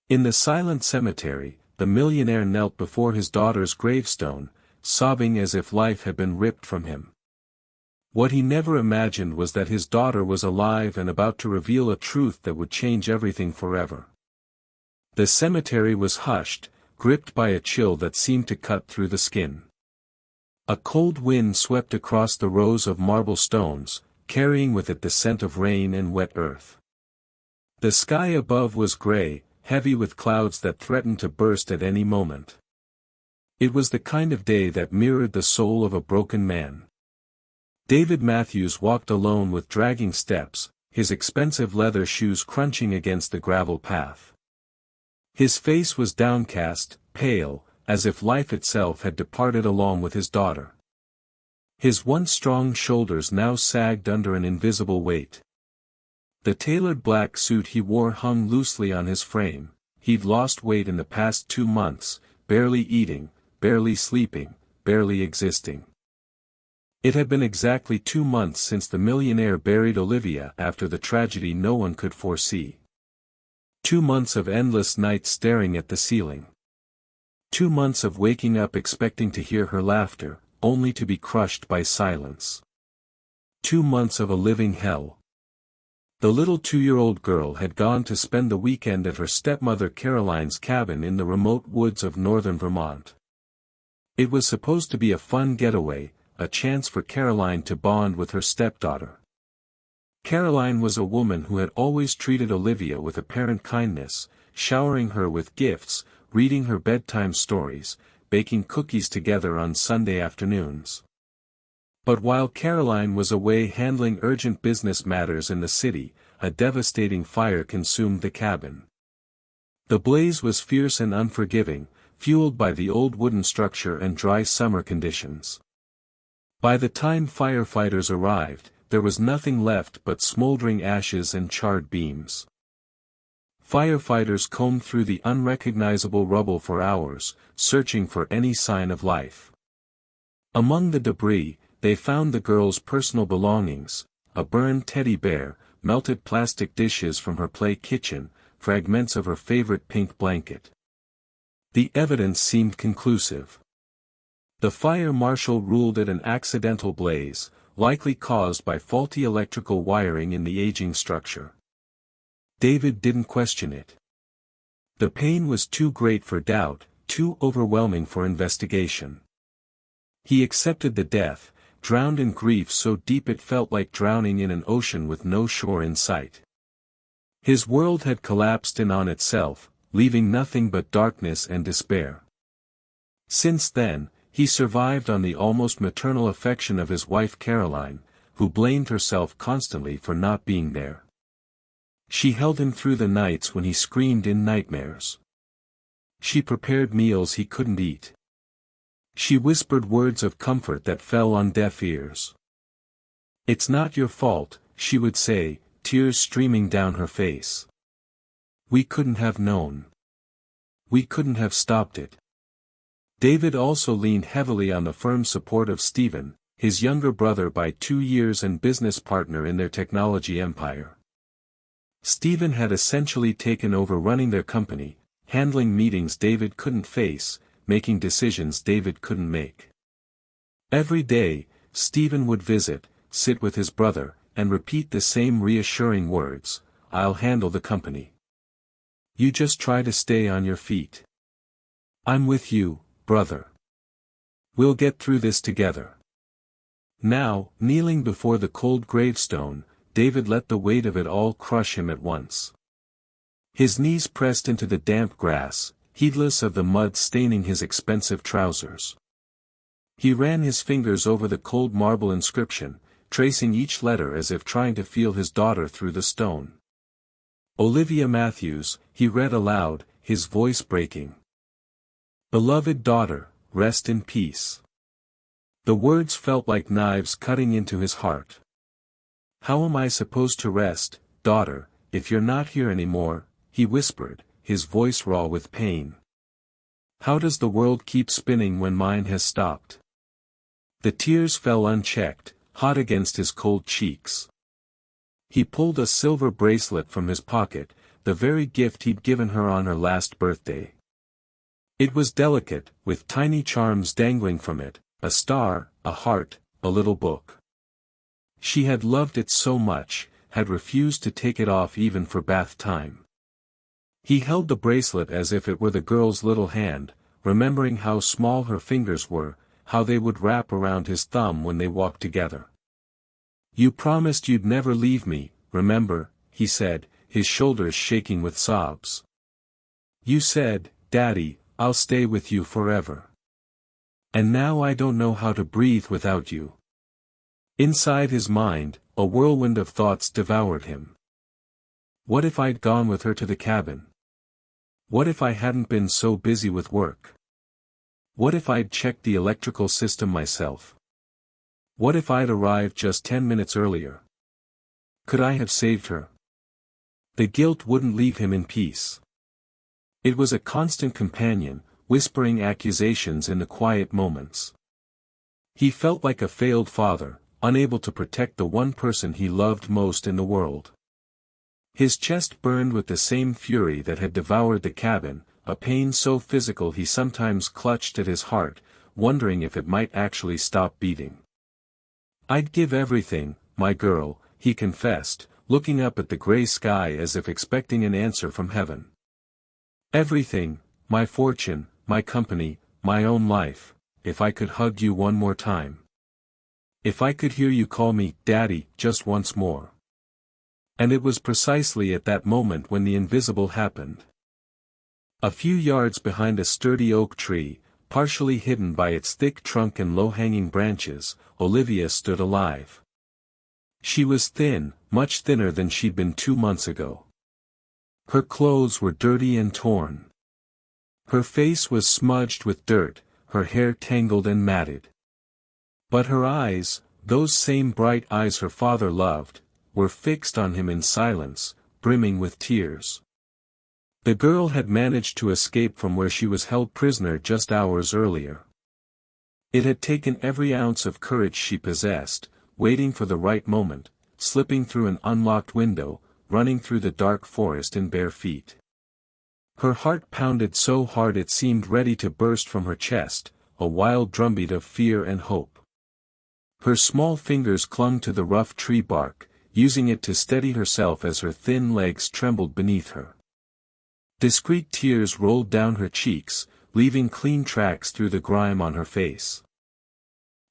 In the silent cemetery, the millionaire knelt before his daughter's gravestone, sobbing as if life had been ripped from him. What he never imagined was that his daughter was alive and about to reveal a truth that would change everything forever. The cemetery was hushed, gripped by a chill that seemed to cut through the skin. A cold wind swept across the rows of marble stones, carrying with it the scent of rain and wet earth. The sky above was gray, heavy with clouds that threatened to burst at any moment. It was the kind of day that mirrored the soul of a broken man. David Matthews walked alone with dragging steps, his expensive leather shoes crunching against the gravel path. His face was downcast, pale, as if life itself had departed along with his daughter. His once strong shoulders now sagged under an invisible weight. The tailored black suit he wore hung loosely on his frame. He'd lost weight in the past 2 months, barely eating, barely sleeping, barely existing. It had been exactly 2 months since the millionaire buried Olivia after the tragedy no one could foresee. 2 months of endless nights staring at the ceiling. 2 months of waking up expecting to hear her laughter, only to be crushed by silence. 2 months of a living hell. The little 2-year-old girl had gone to spend the weekend at her stepmother Caroline's cabin in the remote woods of northern Vermont. It was supposed to be a fun getaway, a chance for Caroline to bond with her stepdaughter. Caroline was a woman who had always treated Olivia with apparent kindness, showering her with gifts, reading her bedtime stories, baking cookies together on Sunday afternoons. But while Caroline was away handling urgent business matters in the city, a devastating fire consumed the cabin. The blaze was fierce and unforgiving, fueled by the old wooden structure and dry summer conditions. By the time firefighters arrived, there was nothing left but smoldering ashes and charred beams. Firefighters combed through the unrecognizable rubble for hours, searching for any sign of life. Among the debris, they found the girl's personal belongings, a burned teddy bear, melted plastic dishes from her play kitchen, fragments of her favorite pink blanket. The evidence seemed conclusive. The fire marshal ruled it an accidental blaze, likely caused by faulty electrical wiring in the aging structure. David didn't question it. The pain was too great for doubt, too overwhelming for investigation. He accepted the death, drowned in grief so deep it felt like drowning in an ocean with no shore in sight. His world had collapsed in on itself, leaving nothing but darkness and despair. Since then, he survived on the almost maternal affection of his wife Caroline, who blamed herself constantly for not being there. She held him through the nights when he screamed in nightmares. She prepared meals he couldn't eat. She whispered words of comfort that fell on deaf ears. "It's not your fault," she would say, tears streaming down her face. "We couldn't have known. We couldn't have stopped it." David also leaned heavily on the firm support of Stephen, his younger brother by 2 years and business partner in their technology empire. Stephen had essentially taken over running their company, handling meetings David couldn't face, making decisions David couldn't make. Every day, Stephen would visit, sit with his brother, and repeat the same reassuring words, "I'll handle the company. You just try to stay on your feet. I'm with you, brother. We'll get through this together." Now, kneeling before the cold gravestone, David let the weight of it all crush him at once. His knees pressed into the damp grass, heedless of the mud staining his expensive trousers. He ran his fingers over the cold marble inscription, tracing each letter as if trying to feel his daughter through the stone. "Olivia Matthews," he read aloud, his voice breaking. "Beloved daughter, rest in peace." The words felt like knives cutting into his heart. "How am I supposed to rest, daughter, if you're not here anymore?" he whispered, his voice raw with pain. "How does the world keep spinning when mine has stopped?" The tears fell unchecked, hot against his cold cheeks. He pulled a silver bracelet from his pocket, the very gift he'd given her on her last birthday. It was delicate, with tiny charms dangling from it, a star, a heart, a little book. She had loved it so much, had refused to take it off even for bath time. He held the bracelet as if it were the girl's little hand, remembering how small her fingers were, how they would wrap around his thumb when they walked together. "You promised you'd never leave me, remember," he said, his shoulders shaking with sobs. "You said, Daddy, I'll stay with you forever. And now I don't know how to breathe without you." Inside his mind, a whirlwind of thoughts devoured him. What if I'd gone with her to the cabin? What if I hadn't been so busy with work? What if I'd checked the electrical system myself? What if I'd arrived just 10 minutes earlier? Could I have saved her? The guilt wouldn't leave him in peace. It was a constant companion, whispering accusations in the quiet moments. He felt like a failed father, unable to protect the one person he loved most in the world. His chest burned with the same fury that had devoured the cabin, a pain so physical he sometimes clutched at his heart, wondering if it might actually stop beating. "I'd give everything, my girl," he confessed, looking up at the gray sky as if expecting an answer from heaven. "Everything, my fortune, my company, my own life, if I could hug you one more time. If I could hear you call me, Daddy, just once more." And it was precisely at that moment when the invisible happened. A few yards behind a sturdy oak tree, partially hidden by its thick trunk and low-hanging branches, Olivia stood alive. She was thin, much thinner than she'd been 2 months ago. Her clothes were dirty and torn. Her face was smudged with dirt, her hair tangled and matted. But her eyes, those same bright eyes her father loved, were fixed on him in silence, brimming with tears. The girl had managed to escape from where she was held prisoner just hours earlier. It had taken every ounce of courage she possessed, waiting for the right moment, slipping through an unlocked window, running through the dark forest in bare feet. Her heart pounded so hard it seemed ready to burst from her chest, a wild drumbeat of fear and hope. Her small fingers clung to the rough tree bark, using it to steady herself as her thin legs trembled beneath her. Discreet tears rolled down her cheeks, leaving clean tracks through the grime on her face.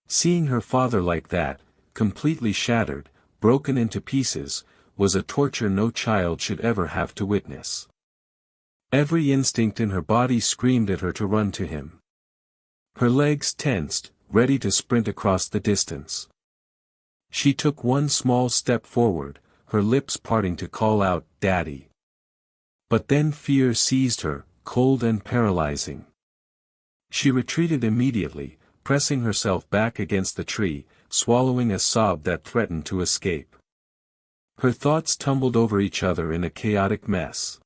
Seeing her father like that, completely shattered, broken into pieces, was a torture no child should ever have to witness. Every instinct in her body screamed at her to run to him. Her legs tensed, ready to sprint across the distance. She took one small step forward, her lips parting to call out, "Daddy." But then fear seized her, cold and paralyzing. She retreated immediately, pressing herself back against the tree, swallowing a sob that threatened to escape. Her thoughts tumbled over each other in a chaotic mess.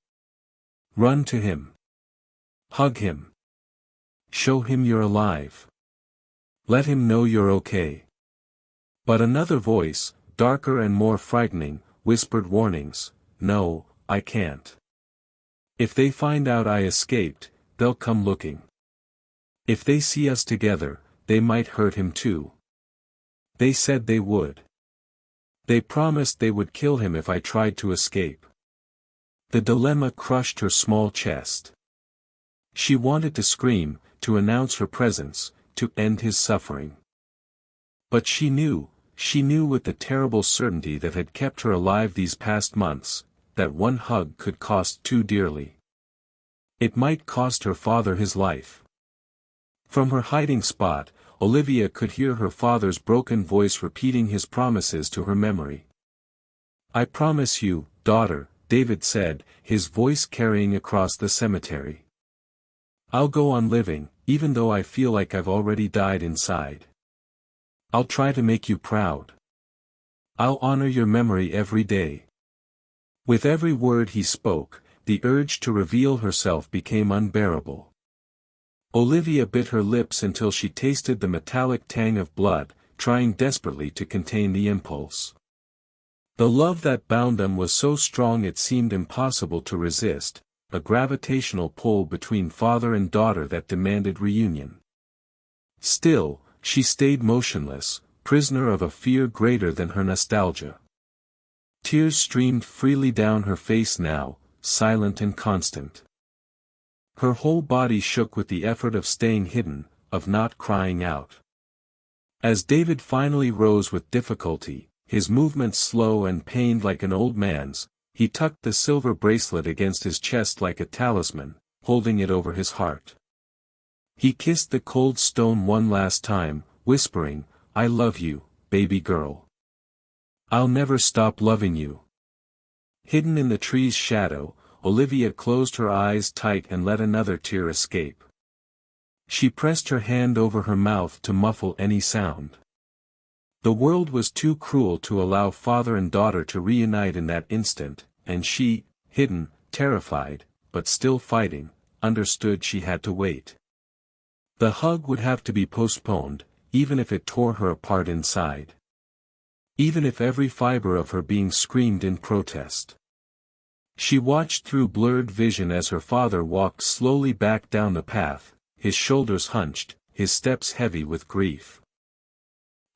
Run to him. Hug him. Show him you're alive. Let him know you're okay. But another voice, darker and more frightening, whispered warnings, "No, I can't. If they find out I escaped, they'll come looking. If they see us together, they might hurt him too. They said they would. They promised they would kill him if I tried to escape." The dilemma crushed her small chest. She wanted to scream, to announce her presence, to end his suffering. But she knew with the terrible certainty that had kept her alive these past months, that one hug could cost too dearly. It might cost her father his life. From her hiding spot, Olivia could hear her father's broken voice repeating his promises to her memory. "I promise you, daughter," David said, his voice carrying across the cemetery. "I'll go on living, even though I feel like I've already died inside. I'll try to make you proud. I'll honor your memory every day." With every word he spoke, the urge to reveal herself became unbearable. Olivia bit her lips until she tasted the metallic tang of blood, trying desperately to contain the impulse. The love that bound them was so strong it seemed impossible to resist, a gravitational pull between father and daughter that demanded reunion. Still, she stayed motionless, prisoner of a fear greater than her nostalgia. Tears streamed freely down her face now, silent and constant. Her whole body shook with the effort of staying hidden, of not crying out. As David finally rose with difficulty, his movements slow and pained like an old man's, he tucked the silver bracelet against his chest like a talisman, holding it over his heart. He kissed the cold stone one last time, whispering, "I love you, baby girl. I'll never stop loving you." Hidden in the tree's shadow, Olivia closed her eyes tight and let another tear escape. She pressed her hand over her mouth to muffle any sound. The world was too cruel to allow father and daughter to reunite in that instant, and she, hidden, terrified, but still fighting, understood she had to wait. The hug would have to be postponed, even if it tore her apart inside. Even if every fiber of her being screamed in protest. She watched through blurred vision as her father walked slowly back down the path, his shoulders hunched, his steps heavy with grief.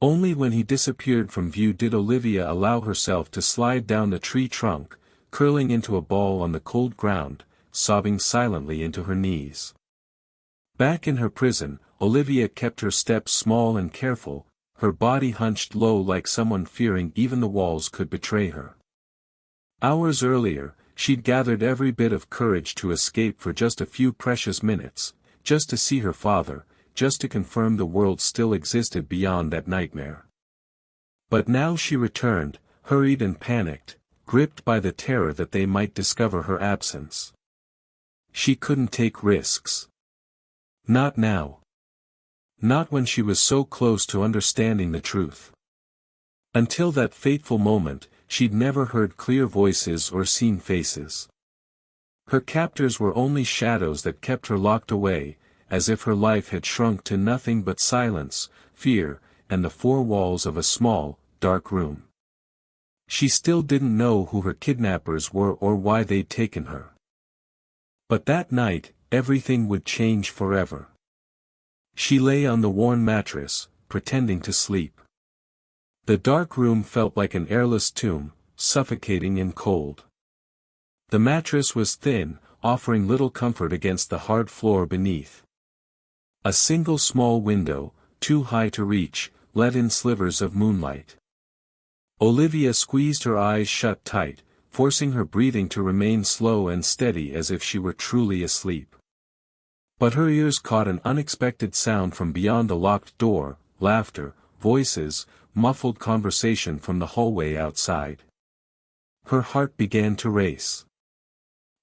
Only when he disappeared from view did Olivia allow herself to slide down the tree trunk, curling into a ball on the cold ground, sobbing silently into her knees. Back in her prison, Olivia kept her steps small and careful, her body hunched low like someone fearing even the walls could betray her. Hours earlier, she'd gathered every bit of courage to escape for just a few precious minutes, just to see her father, just to confirm the world still existed beyond that nightmare. But now she returned, hurried and panicked, gripped by the terror that they might discover her absence. She couldn't take risks. Not now. Not when she was so close to understanding the truth. Until that fateful moment, she'd never heard clear voices or seen faces. Her captors were only shadows that kept her locked away, as if her life had shrunk to nothing but silence, fear, and the four walls of a small, dark room. She still didn't know who her kidnappers were or why they'd taken her. But that night, everything would change forever. She lay on the worn mattress, pretending to sleep. The dark room felt like an airless tomb, suffocating and cold. The mattress was thin, offering little comfort against the hard floor beneath. A single small window, too high to reach, let in slivers of moonlight. Olivia squeezed her eyes shut tight, forcing her breathing to remain slow and steady as if she were truly asleep. But her ears caught an unexpected sound from beyond the locked door, laughter, voices, muffled conversation from the hallway outside. Her heart began to race.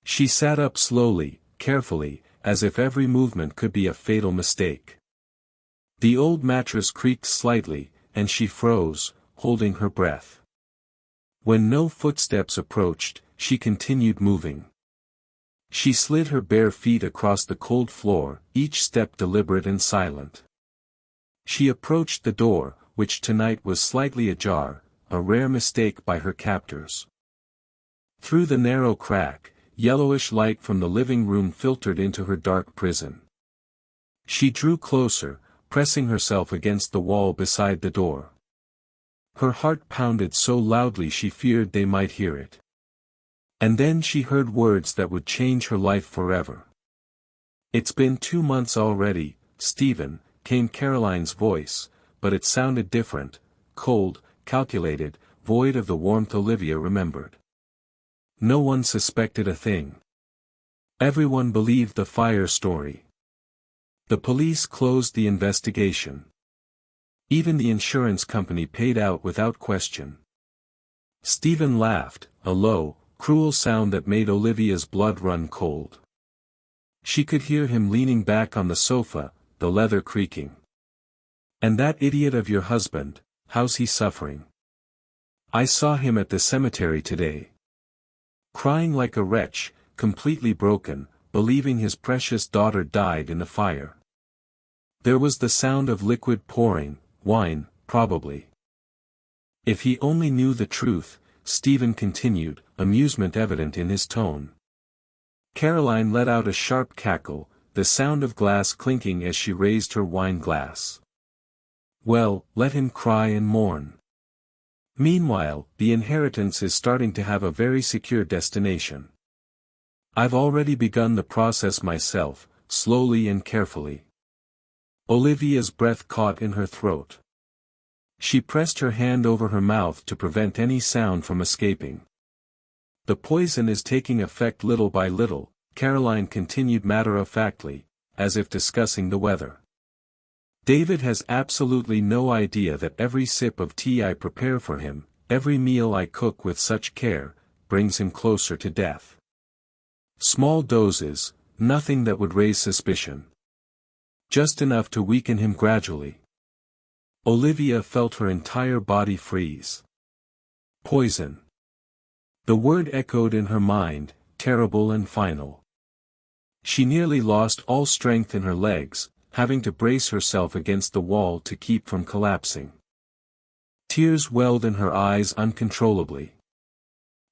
She sat up slowly, carefully, as if every movement could be a fatal mistake. The old mattress creaked slightly, and she froze, holding her breath. When no footsteps approached, she continued moving. She slid her bare feet across the cold floor, each step deliberate and silent. She approached the door, which tonight was slightly ajar, a rare mistake by her captors. Through the narrow crack, yellowish light from the living room filtered into her dark prison. She drew closer, pressing herself against the wall beside the door. Her heart pounded so loudly she feared they might hear it. And then she heard words that would change her life forever. "It's been 2 months already, Stephen," came Caroline's voice, but it sounded different, cold, calculated, void of the warmth Olivia remembered. No one suspected a thing. Everyone believed the fire story. The police closed the investigation. Even the insurance company paid out without question. Stephen laughed, a low, cruel sound that made Olivia's blood run cold. She could hear him leaning back on the sofa, the leather creaking. "And that idiot of your husband, how's he suffering? I saw him at the cemetery today. Crying like a wretch, completely broken, believing his precious daughter died in the fire. There was the sound of liquid pouring, wine, probably. If he only knew the truth, Stephen continued, amusement evident in his tone. Caroline let out a sharp cackle, the sound of glass clinking as she raised her wine glass. Well, let him cry and mourn. Meanwhile, the inheritance is starting to have a very secure destination. I've already begun the process myself, slowly and carefully. Olivia's breath caught in her throat. She pressed her hand over her mouth to prevent any sound from escaping. The poison is taking effect little by little, Caroline continued matter-of-factly, as if discussing the weather. David has absolutely no idea that every sip of tea I prepare for him, every meal I cook with such care, brings him closer to death. Small doses, nothing that would raise suspicion. Just enough to weaken him gradually. Olivia felt her entire body freeze. Poison. The word echoed in her mind, terrible and final. She nearly lost all strength in her legs, having to brace herself against the wall to keep from collapsing. Tears welled in her eyes uncontrollably.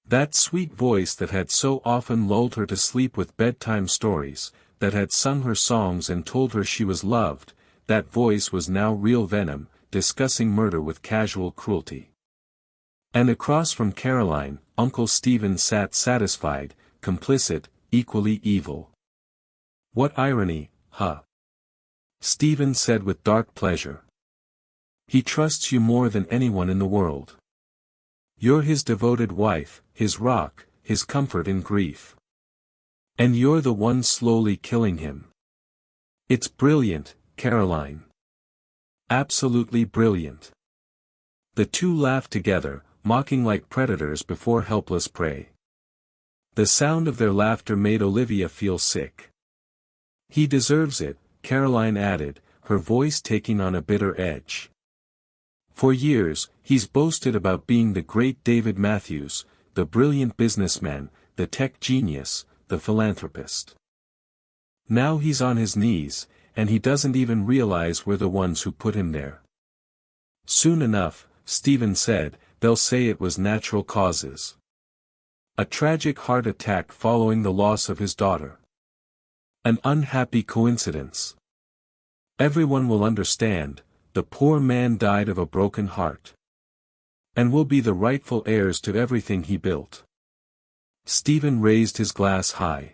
That sweet voice that had so often lulled her to sleep with bedtime stories, that had sung her songs and told her she was loved, that voice was now real venom, discussing murder with casual cruelty. And across from Caroline, Uncle Stephen sat satisfied, complicit, equally evil. What irony, huh? Stephen said with dark pleasure. He trusts you more than anyone in the world. You're his devoted wife, his rock, his comfort in grief. And you're the one slowly killing him. It's brilliant, Caroline. Absolutely brilliant. The two laughed together, mocking like predators before helpless prey. The sound of their laughter made Olivia feel sick. He deserves it, Caroline added, her voice taking on a bitter edge. For years, he's boasted about being the great David Matthews, the brilliant businessman, the tech genius, the philanthropist. Now he's on his knees, and he doesn't even realize we're the ones who put him there. Soon enough, Stephen said, they'll say it was natural causes. A tragic heart attack following the loss of his daughter. An unhappy coincidence. Everyone will understand, the poor man died of a broken heart. And we'll be the rightful heirs to everything he built. Stephen raised his glass high.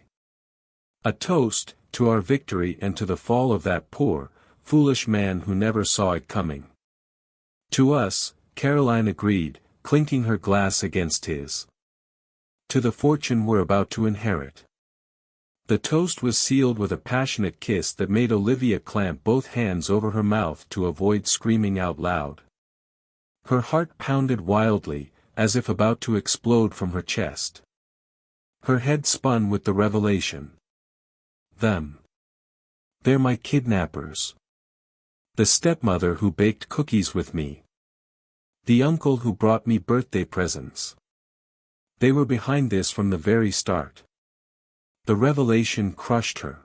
A toast, to our victory and to the fall of that poor, foolish man who never saw it coming. To us, Caroline agreed, clinking her glass against his. To the fortune we're about to inherit. The toast was sealed with a passionate kiss that made Olivia clamp both hands over her mouth to avoid screaming out loud. Her heart pounded wildly, as if about to explode from her chest. Her head spun with the revelation. Them. They're my kidnappers. The stepmother who baked cookies with me. The uncle who brought me birthday presents. They were behind this from the very start. The revelation crushed her.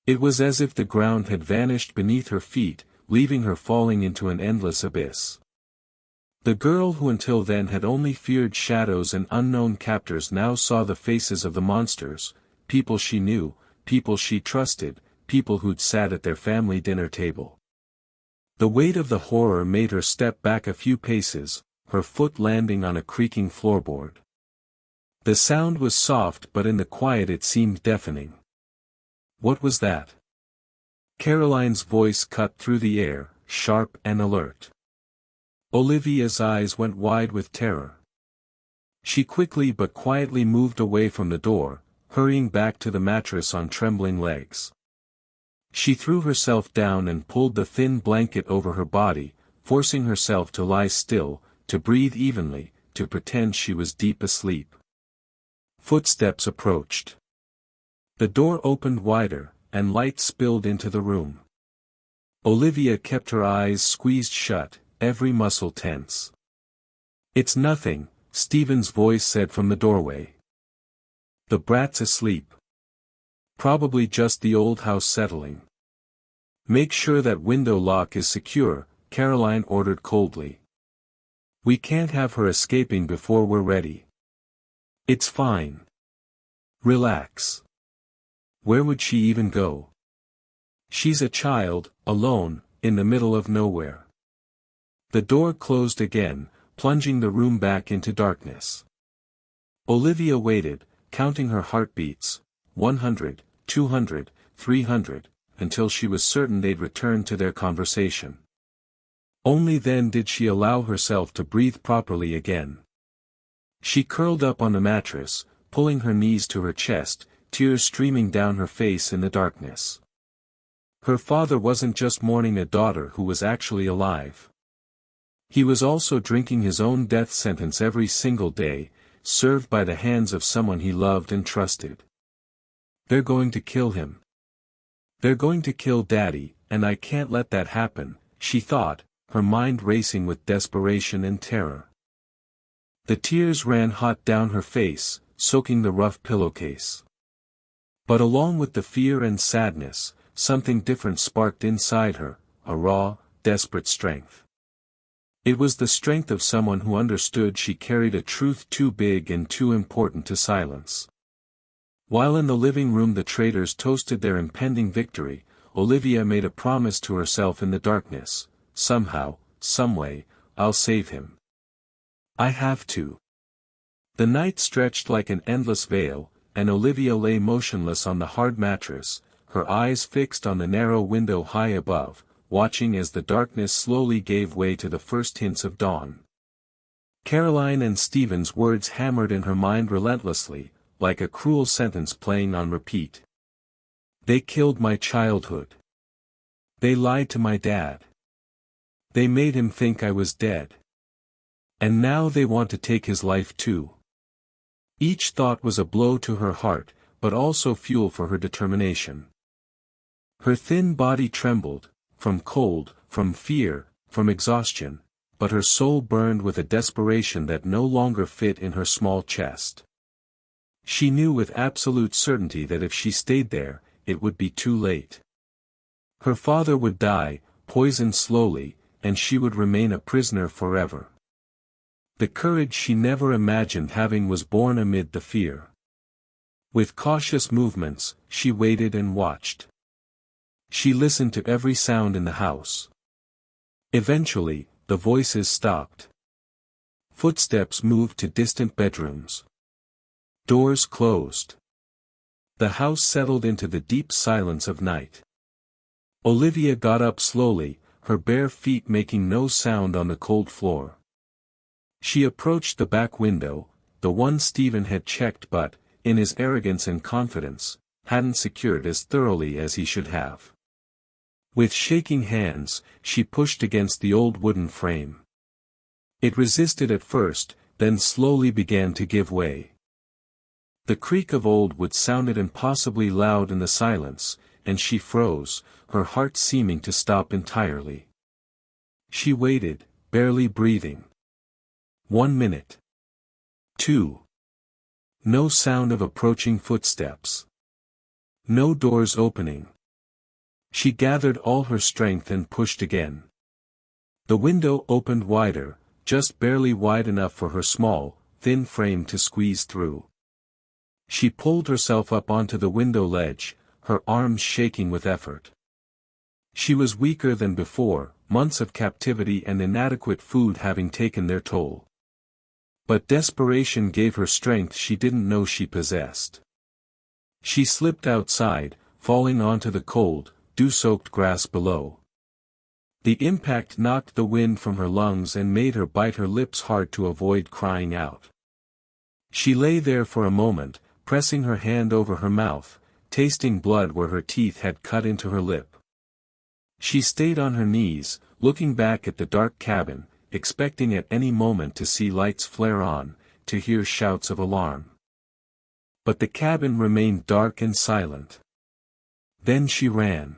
It was as if the ground had vanished beneath her feet, leaving her falling into an endless abyss. The girl who until then had only feared shadows and unknown captors now saw the faces of the monsters, people she knew, people she trusted, people who'd sat at their family dinner table. The weight of the horror made her step back a few paces, her foot landing on a creaking floorboard. The sound was soft but in the quiet it seemed deafening. What was that? Caroline's voice cut through the air, sharp and alert. Olivia's eyes went wide with terror. She quickly but quietly moved away from the door, hurrying back to the mattress on trembling legs. She threw herself down and pulled the thin blanket over her body, forcing herself to lie still, to breathe evenly, to pretend she was deep asleep. Footsteps approached. The door opened wider, and light spilled into the room. Olivia kept her eyes squeezed shut, every muscle tense. It's nothing, Stephen's voice said from the doorway. The brat's asleep. Probably just the old house settling. Make sure that window lock is secure, Caroline ordered coldly. We can't have her escaping before we're ready. It's fine. Relax. Where would she even go? She's a child, alone, in the middle of nowhere. The door closed again, plunging the room back into darkness. Olivia waited, counting her heartbeats, 100, 200, 300, until she was certain they'd return to their conversation. Only then did she allow herself to breathe properly again. She curled up on the mattress, pulling her knees to her chest, tears streaming down her face in the darkness. Her father wasn't just mourning a daughter who was actually alive. He was also drinking his own death sentence every single day, served by the hands of someone he loved and trusted. They're going to kill him. They're going to kill Daddy, and I can't let that happen, she thought, her mind racing with desperation and terror. The tears ran hot down her face, soaking the rough pillowcase. But along with the fear and sadness, something different sparked inside her, a raw, desperate strength. It was the strength of someone who understood she carried a truth too big and too important to silence. While in the living room the traitors toasted their impending victory, Olivia made a promise to herself in the darkness: somehow, someway, I'll save him. I have to. The night stretched like an endless veil, and Olivia lay motionless on the hard mattress, her eyes fixed on the narrow window high above, watching as the darkness slowly gave way to the first hints of dawn. Caroline and Stephen's words hammered in her mind relentlessly, like a cruel sentence playing on repeat. They killed my childhood. They lied to my dad. They made him think I was dead. And now they want to take his life too. Each thought was a blow to her heart, but also fuel for her determination. Her thin body trembled, from cold, from fear, from exhaustion, but her soul burned with a desperation that no longer fit in her small chest. She knew with absolute certainty that if she stayed there, it would be too late. Her father would die, poisoned slowly, and she would remain a prisoner forever. The courage she never imagined having was born amid the fear. With cautious movements, she waited and watched. She listened to every sound in the house. Eventually, the voices stopped. Footsteps moved to distant bedrooms. Doors closed. The house settled into the deep silence of night. Olivia got up slowly, her bare feet making no sound on the cold floor. She approached the back window, the one Stephen had checked but, in his arrogance and confidence, hadn't secured as thoroughly as he should have. With shaking hands, she pushed against the old wooden frame. It resisted at first, then slowly began to give way. The creak of old wood sounded impossibly loud in the silence, and she froze, her heart seeming to stop entirely. She waited, barely breathing. 1 minute. 2. No sound of approaching footsteps. No doors opening. She gathered all her strength and pushed again. The window opened wider, just barely wide enough for her small, thin frame to squeeze through. She pulled herself up onto the window ledge, her arms shaking with effort. She was weaker than before, months of captivity and inadequate food having taken their toll. But desperation gave her strength she didn't know she possessed. She slipped outside, falling onto the cold, dew-soaked grass below. The impact knocked the wind from her lungs and made her bite her lips hard to avoid crying out. She lay there for a moment, pressing her hand over her mouth, tasting blood where her teeth had cut into her lip. She stayed on her knees, looking back at the dark cabin, expecting at any moment to see lights flare on, to hear shouts of alarm. But the cabin remained dark and silent. Then she ran.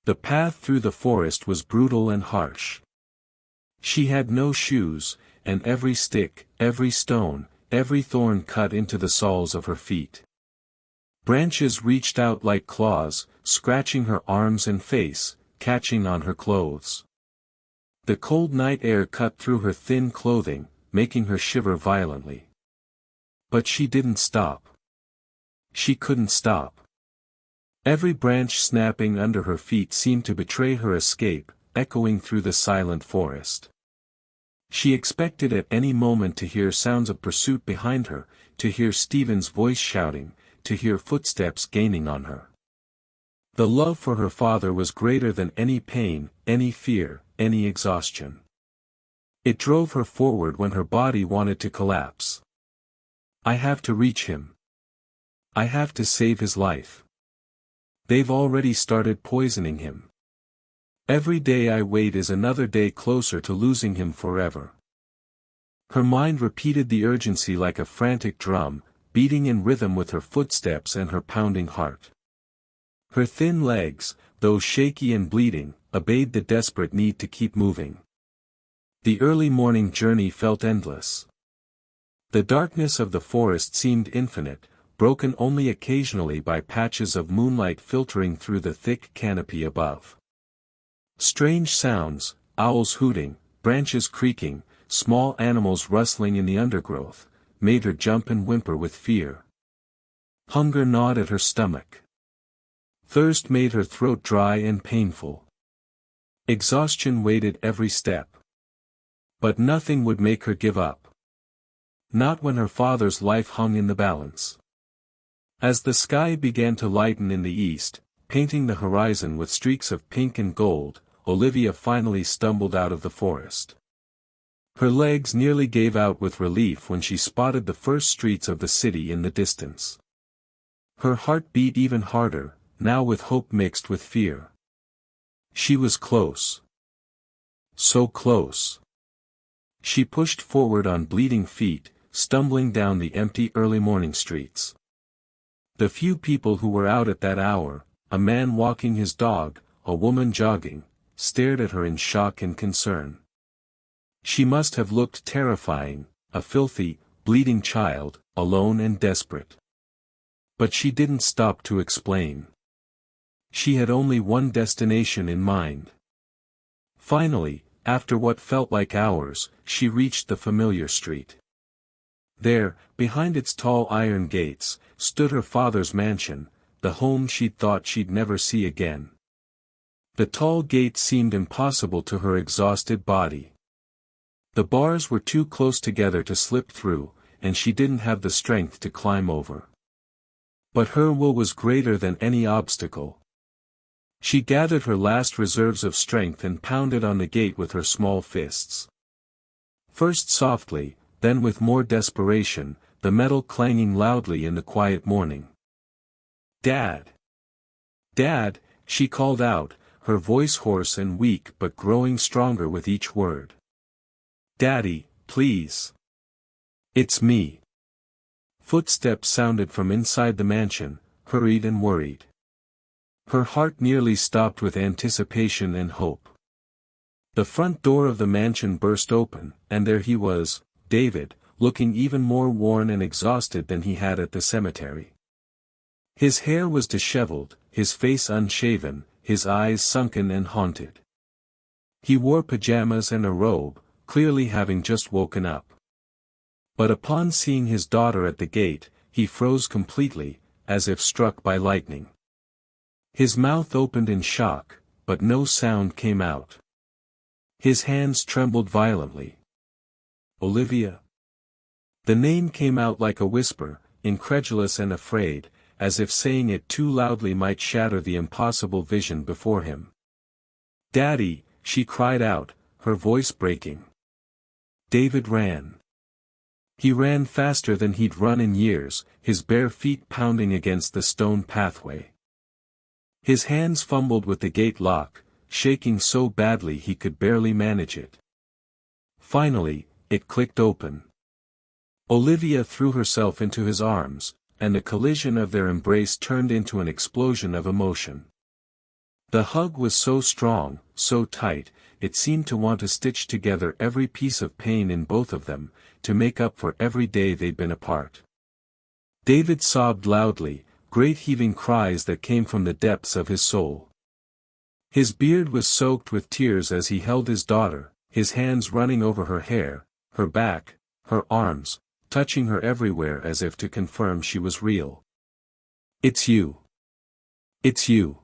The path through the forest was brutal and harsh. She had no shoes, and every stick, every stone, every thorn cut into the soles of her feet. Branches reached out like claws, scratching her arms and face, catching on her clothes. The cold night air cut through her thin clothing, making her shiver violently. But she didn't stop. She couldn't stop. Every branch snapping under her feet seemed to betray her escape, echoing through the silent forest. She expected at any moment to hear sounds of pursuit behind her, to hear Stephen's voice shouting, to hear footsteps gaining on her. The love for her father was greater than any pain, any fear, any exhaustion. It drove her forward when her body wanted to collapse. I have to reach him. I have to save his life. They've already started poisoning him. Every day I wait is another day closer to losing him forever. Her mind repeated the urgency like a frantic drum, beating in rhythm with her footsteps and her pounding heart. Her thin legs, though shaky and bleeding, obeyed the desperate need to keep moving. The early morning journey felt endless. The darkness of the forest seemed infinite, broken only occasionally by patches of moonlight filtering through the thick canopy above. Strange sounds, owls hooting, branches creaking, small animals rustling in the undergrowth, made her jump and whimper with fear. Hunger gnawed at her stomach. Thirst made her throat dry and painful. Exhaustion waited every step. But nothing would make her give up. Not when her father's life hung in the balance. As the sky began to lighten in the east, painting the horizon with streaks of pink and gold, Olivia finally stumbled out of the forest. Her legs nearly gave out with relief when she spotted the first streets of the city in the distance. Her heart beat even harder, now with hope mixed with fear. She was close. So close. She pushed forward on bleeding feet, stumbling down the empty early morning streets. The few people who were out at that hour, a man walking his dog, a woman jogging, stared at her in shock and concern. She must have looked terrifying, a filthy, bleeding child, alone and desperate. But she didn't stop to explain. She had only one destination in mind. Finally, after what felt like hours, she reached the familiar street. There, behind its tall iron gates, stood her father's mansion, the home she'd thought she'd never see again. The tall gate seemed impossible to her exhausted body. The bars were too close together to slip through, and she didn't have the strength to climb over. But her will was greater than any obstacle. She gathered her last reserves of strength and pounded on the gate with her small fists. First softly, then with more desperation, the metal clanging loudly in the quiet morning. "Dad! Dad!" she called out, her voice hoarse and weak but growing stronger with each word. "Daddy, please. It's me." Footsteps sounded from inside the mansion, hurried and worried. Her heart nearly stopped with anticipation and hope. The front door of the mansion burst open, and there he was, David, looking even more worn and exhausted than he had at the cemetery. His hair was disheveled, his face unshaven, his eyes sunken and haunted. He wore pajamas and a robe, clearly having just woken up. But upon seeing his daughter at the gate, he froze completely, as if struck by lightning. His mouth opened in shock, but no sound came out. His hands trembled violently. "Olivia?" The name came out like a whisper, incredulous and afraid, as if saying it too loudly might shatter the impossible vision before him. "Daddy," she cried out, her voice breaking. David ran. He ran faster than he'd run in years, his bare feet pounding against the stone pathway. His hands fumbled with the gate lock, shaking so badly he could barely manage it. Finally, it clicked open. Olivia threw herself into his arms, and the collision of their embrace turned into an explosion of emotion. The hug was so strong, so tight, it seemed to want to stitch together every piece of pain in both of them, to make up for every day they'd been apart. David sobbed loudly, great heaving cries that came from the depths of his soul. His beard was soaked with tears as he held his daughter, his hands running over her hair, her back, her arms, touching her everywhere as if to confirm she was real. "It's you. It's you.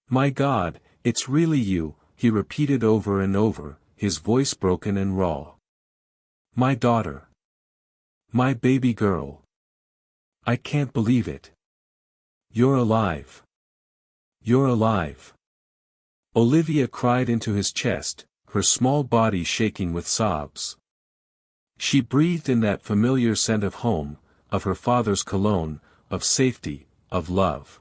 My God, it's really you," he repeated over and over, his voice broken and raw. "My daughter. My baby girl. I can't believe it. You're alive. You're alive." Olivia cried into his chest, her small body shaking with sobs. She breathed in that familiar scent of home, of her father's cologne, of safety, of love.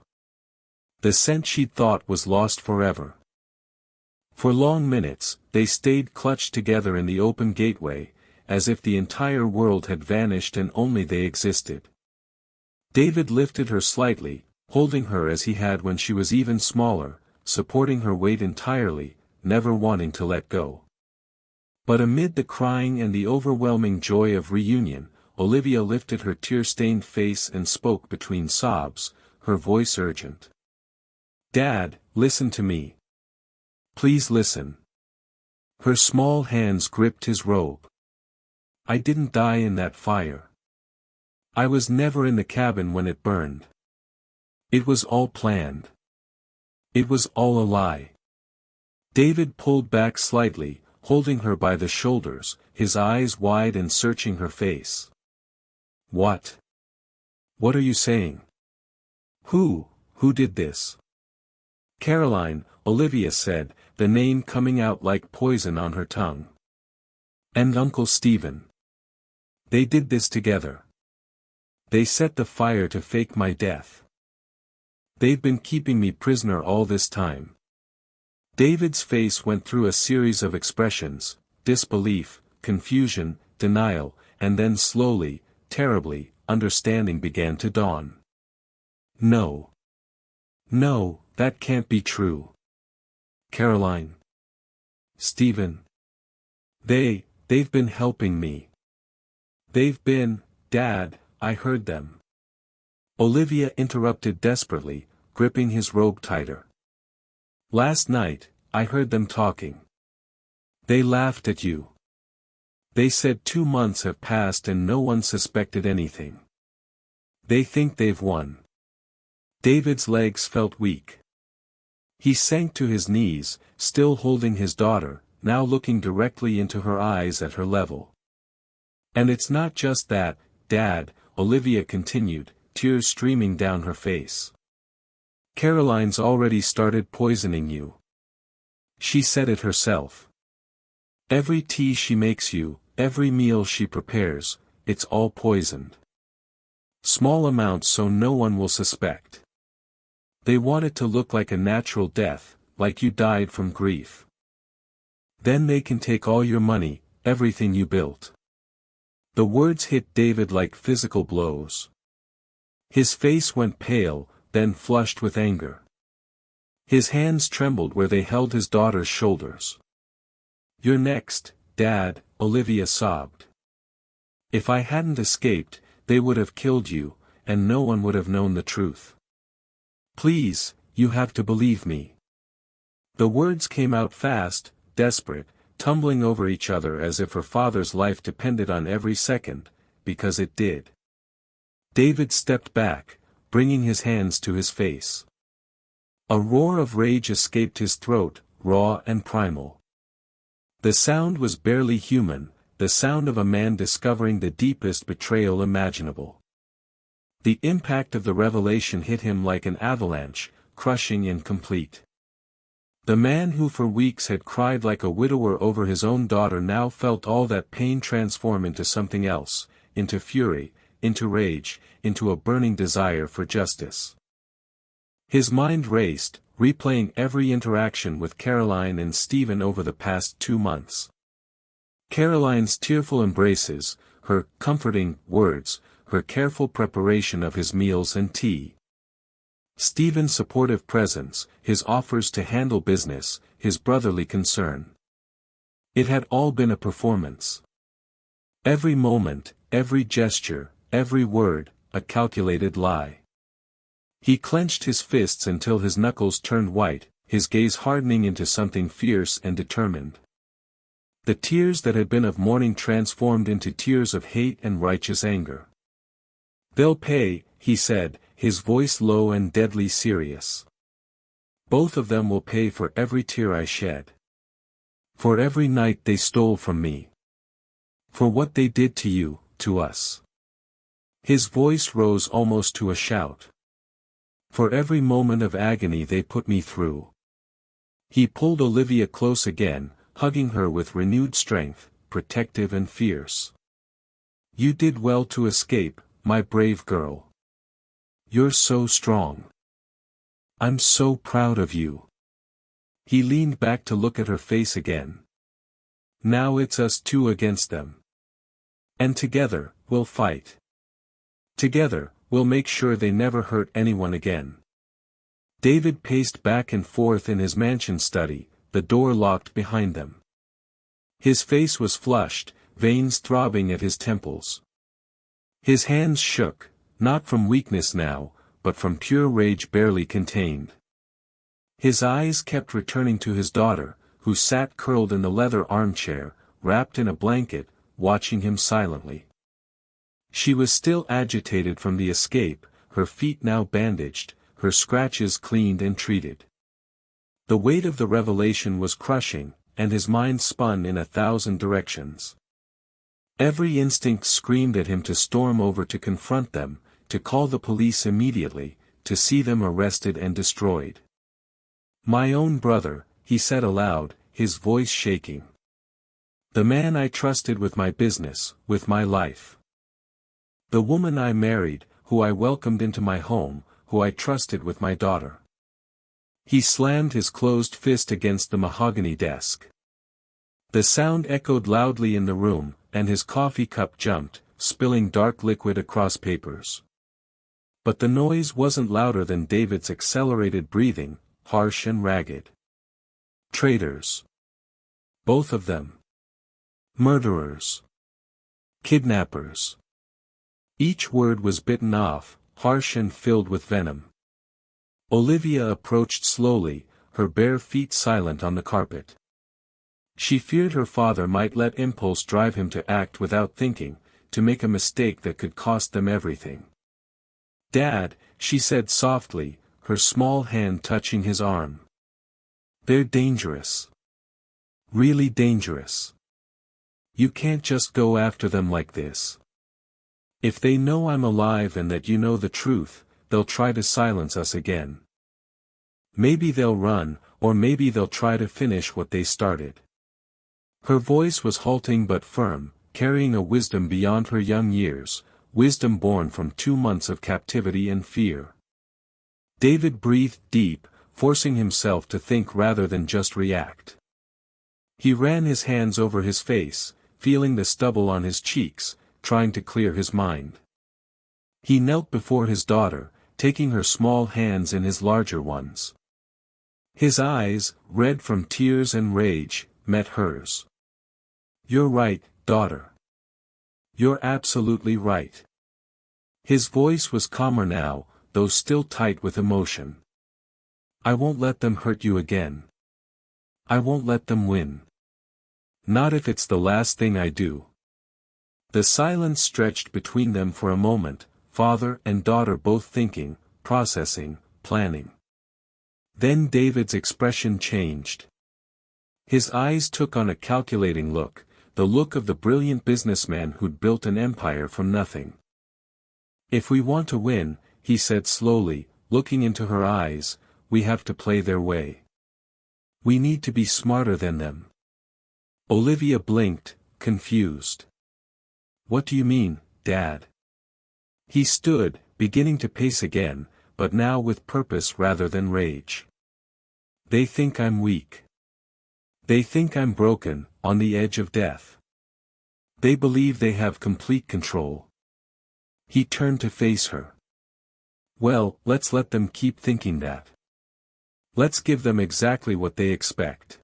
The scent she'd thought was lost forever. For long minutes, they stayed clutched together in the open gateway, as if the entire world had vanished and only they existed. David lifted her slightly, holding her as he had when she was even smaller, supporting her weight entirely, never wanting to let go. But amid the crying and the overwhelming joy of reunion, Olivia lifted her tear-stained face and spoke between sobs, her voice urgent. "Dad, listen to me. Please listen." Her small hands gripped his robe. "I didn't die in that fire. I was never in the cabin when it burned. It was all planned. It was all a lie." David pulled back slightly, holding her by the shoulders, his eyes wide and searching her face. "What? What are you saying? Who did this?" "Caroline," Olivia said, the name coming out like poison on her tongue. "And Uncle Stephen. They did this together. They set the fire to fake my death. They've been keeping me prisoner all this time." David's face went through a series of expressions: disbelief, confusion, denial, and then slowly, terribly, understanding began to dawn. "No. No, that can't be true. Caroline. Stephen. They've been helping me. They've been, Dad, I heard them." Olivia interrupted desperately, gripping his robe tighter. "Last night, I heard them talking. They laughed at you. They said 2 months have passed and no one suspected anything. They think they've won." David's legs felt weak. He sank to his knees, still holding his daughter, now looking directly into her eyes at her level. "And it's not just that, Dad," Olivia continued, tears streaming down her face. "Caroline's already started poisoning you. She said it herself. Every tea she makes you, every meal she prepares, it's all poisoned. Small amounts so no one will suspect. They want it to look like a natural death, like you died from grief. Then they can take all your money, everything you built." The words hit David like physical blows. His face went pale, then flushed with anger. His hands trembled where they held his daughter's shoulders. "You're next, Dad," Olivia sobbed. "If I hadn't escaped, they would have killed you, and no one would have known the truth. Please, you have to believe me." The words came out fast, desperate, tumbling over each other as if her father's life depended on every second, because it did. David stepped back, bringing his hands to his face. A roar of rage escaped his throat, raw and primal. The sound was barely human, the sound of a man discovering the deepest betrayal imaginable. The impact of the revelation hit him like an avalanche, crushing and complete. The man who for weeks had cried like a widower over his own daughter now felt all that pain transform into something else, into fury, into rage, into a burning desire for justice. His mind raced, replaying every interaction with Caroline and Stephen over the past 2 months. Caroline's tearful embraces, her comforting words, her careful preparation of his meals and tea. Stephen's supportive presence, his offers to handle business, his brotherly concern. It had all been a performance. Every moment, every gesture, every word, a calculated lie. He clenched his fists until his knuckles turned white, his gaze hardening into something fierce and determined. The tears that had been of mourning transformed into tears of hate and righteous anger. "They'll pay," he said, his voice low and deadly serious. "Both of them will pay for every tear I shed. For every night they stole from me. For what they did to you, to us." His voice rose almost to a shout. "For every moment of agony they put me through." He pulled Olivia close again, hugging her with renewed strength, protective and fierce. "You did well to escape, my brave girl. You're so strong. I'm so proud of you." He leaned back to look at her face again. "Now it's us two against them. And together, we'll fight. Together, we'll make sure they never hurt anyone again." David paced back and forth in his mansion study, the door locked behind them. His face was flushed, veins throbbing at his temples. His hands shook, not from weakness now, but from pure rage barely contained. His eyes kept returning to his daughter, who sat curled in the leather armchair, wrapped in a blanket, watching him silently. She was still agitated from the escape, her feet now bandaged, her scratches cleaned and treated. The weight of the revelation was crushing, and his mind spun in 1,000 directions. Every instinct screamed at him to storm over to confront them, to call the police immediately, to see them arrested and destroyed. "My own brother," he said aloud, his voice shaking. "The man I trusted with my business, with my life. The woman I married, who I welcomed into my home, who I trusted with my daughter." He slammed his closed fist against the mahogany desk. The sound echoed loudly in the room, and his coffee cup jumped, spilling dark liquid across papers. But the noise wasn't louder than David's accelerated breathing, harsh and ragged. "Traitors. Both of them. Murderers. Kidnappers." Each word was bitten off, harsh and filled with venom. Olivia approached slowly, her bare feet silent on the carpet. She feared her father might let impulse drive him to act without thinking, to make a mistake that could cost them everything. "Dad," she said softly, her small hand touching his arm. "They're dangerous. Really dangerous. You can't just go after them like this. If they know I'm alive and that you know the truth, they'll try to silence us again. Maybe they'll run, or maybe they'll try to finish what they started." Her voice was halting but firm, carrying a wisdom beyond her young years, wisdom born from 2 months of captivity and fear. David breathed deep, forcing himself to think rather than just react. He ran his hands over his face, feeling the stubble on his cheeks, trying to clear his mind. He knelt before his daughter, taking her small hands in his larger ones. His eyes, red from tears and rage, met hers. "You're right, daughter. You're absolutely right." His voice was calmer now, though still tight with emotion. "I won't let them hurt you again. I won't let them win. Not if it's the last thing I do." The silence stretched between them for a moment, father and daughter both thinking, processing, planning. Then David's expression changed. His eyes took on a calculating look, the look of the brilliant businessman who'd built an empire from nothing. "If we want to win," he said slowly, looking into her eyes, "we have to play their way. We need to be smarter than them." Olivia blinked, confused. "What do you mean, Dad?" He stood, beginning to pace again, but now with purpose rather than rage. "They think I'm weak. They think I'm broken, on the edge of death. They believe they have complete control." He turned to face her. "Well, let's let them keep thinking that. Let's give them exactly what they expect."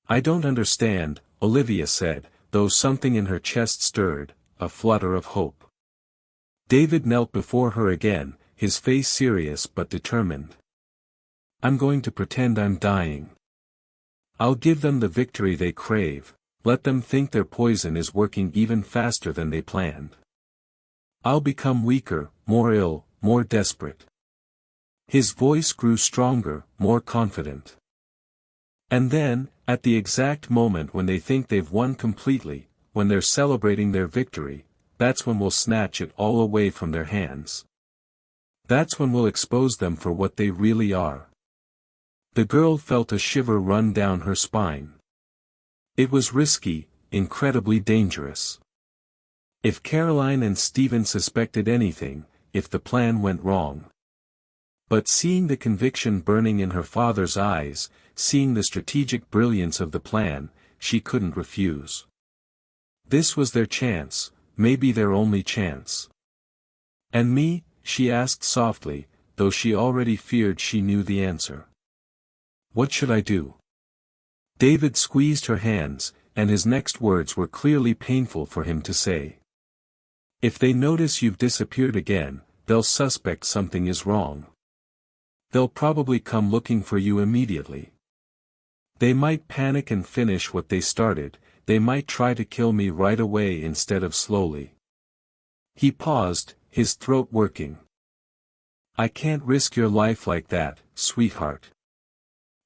"I don't understand," Olivia said, though something in her chest stirred, a flutter of hope. David knelt before her again, his face serious but determined. "I'm going to pretend I'm dying. I'll give them the victory they crave, let them think their poison is working even faster than they planned. I'll become weaker, more ill, more desperate. His voice grew stronger, more confident. And then, at the exact moment when they think they've won completely, when they're celebrating their victory, that's when we'll snatch it all away from their hands. That's when we'll expose them for what they really are. The girl felt a shiver run down her spine. It was risky, incredibly dangerous. If Caroline and Stephen suspected anything, if the plan went wrong. But seeing the conviction burning in her father's eyes, seeing the strategic brilliance of the plan, she couldn't refuse. This was their chance, maybe their only chance. And me? She asked softly, though she already feared she knew the answer. What should I do? David squeezed her hands, and his next words were clearly painful for him to say. If they notice you've disappeared again, they'll suspect something is wrong. They'll probably come looking for you immediately. They might panic and finish what they started, they might try to kill me right away instead of slowly. He paused, his throat working. I can't risk your life like that, sweetheart.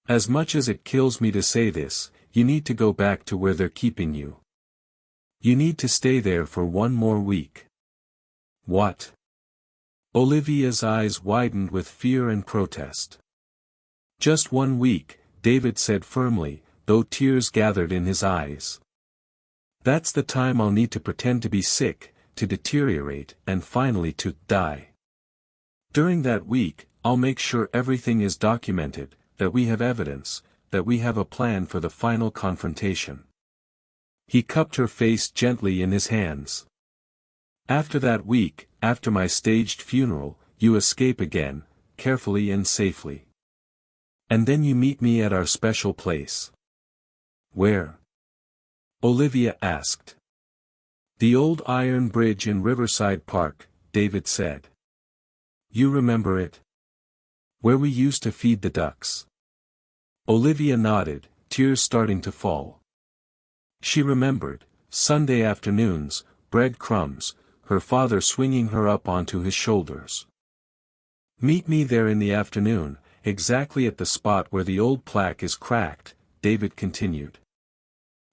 As much as it kills me to say this, you need to go back to where they're keeping you. You need to stay there for one more week. What? Olivia's eyes widened with fear and protest. Just 1 week, David said firmly, though tears gathered in his eyes. That's the time I'll need to pretend to be sick, to deteriorate, and finally to die. During that week, I'll make sure everything is documented, that we have evidence, that we have a plan for the final confrontation. He cupped her face gently in his hands. After that week, after my staged funeral, you escape again, carefully and safely. And then you meet me at our special place. Where? Olivia asked. The old iron bridge in Riverside Park, David said. You remember it? Where we used to feed the ducks. Olivia nodded, tears starting to fall. She remembered, Sunday afternoons, bread crumbs, her father swinging her up onto his shoulders. Meet me there in the afternoon, exactly at the spot where the old plaque is cracked, David continued.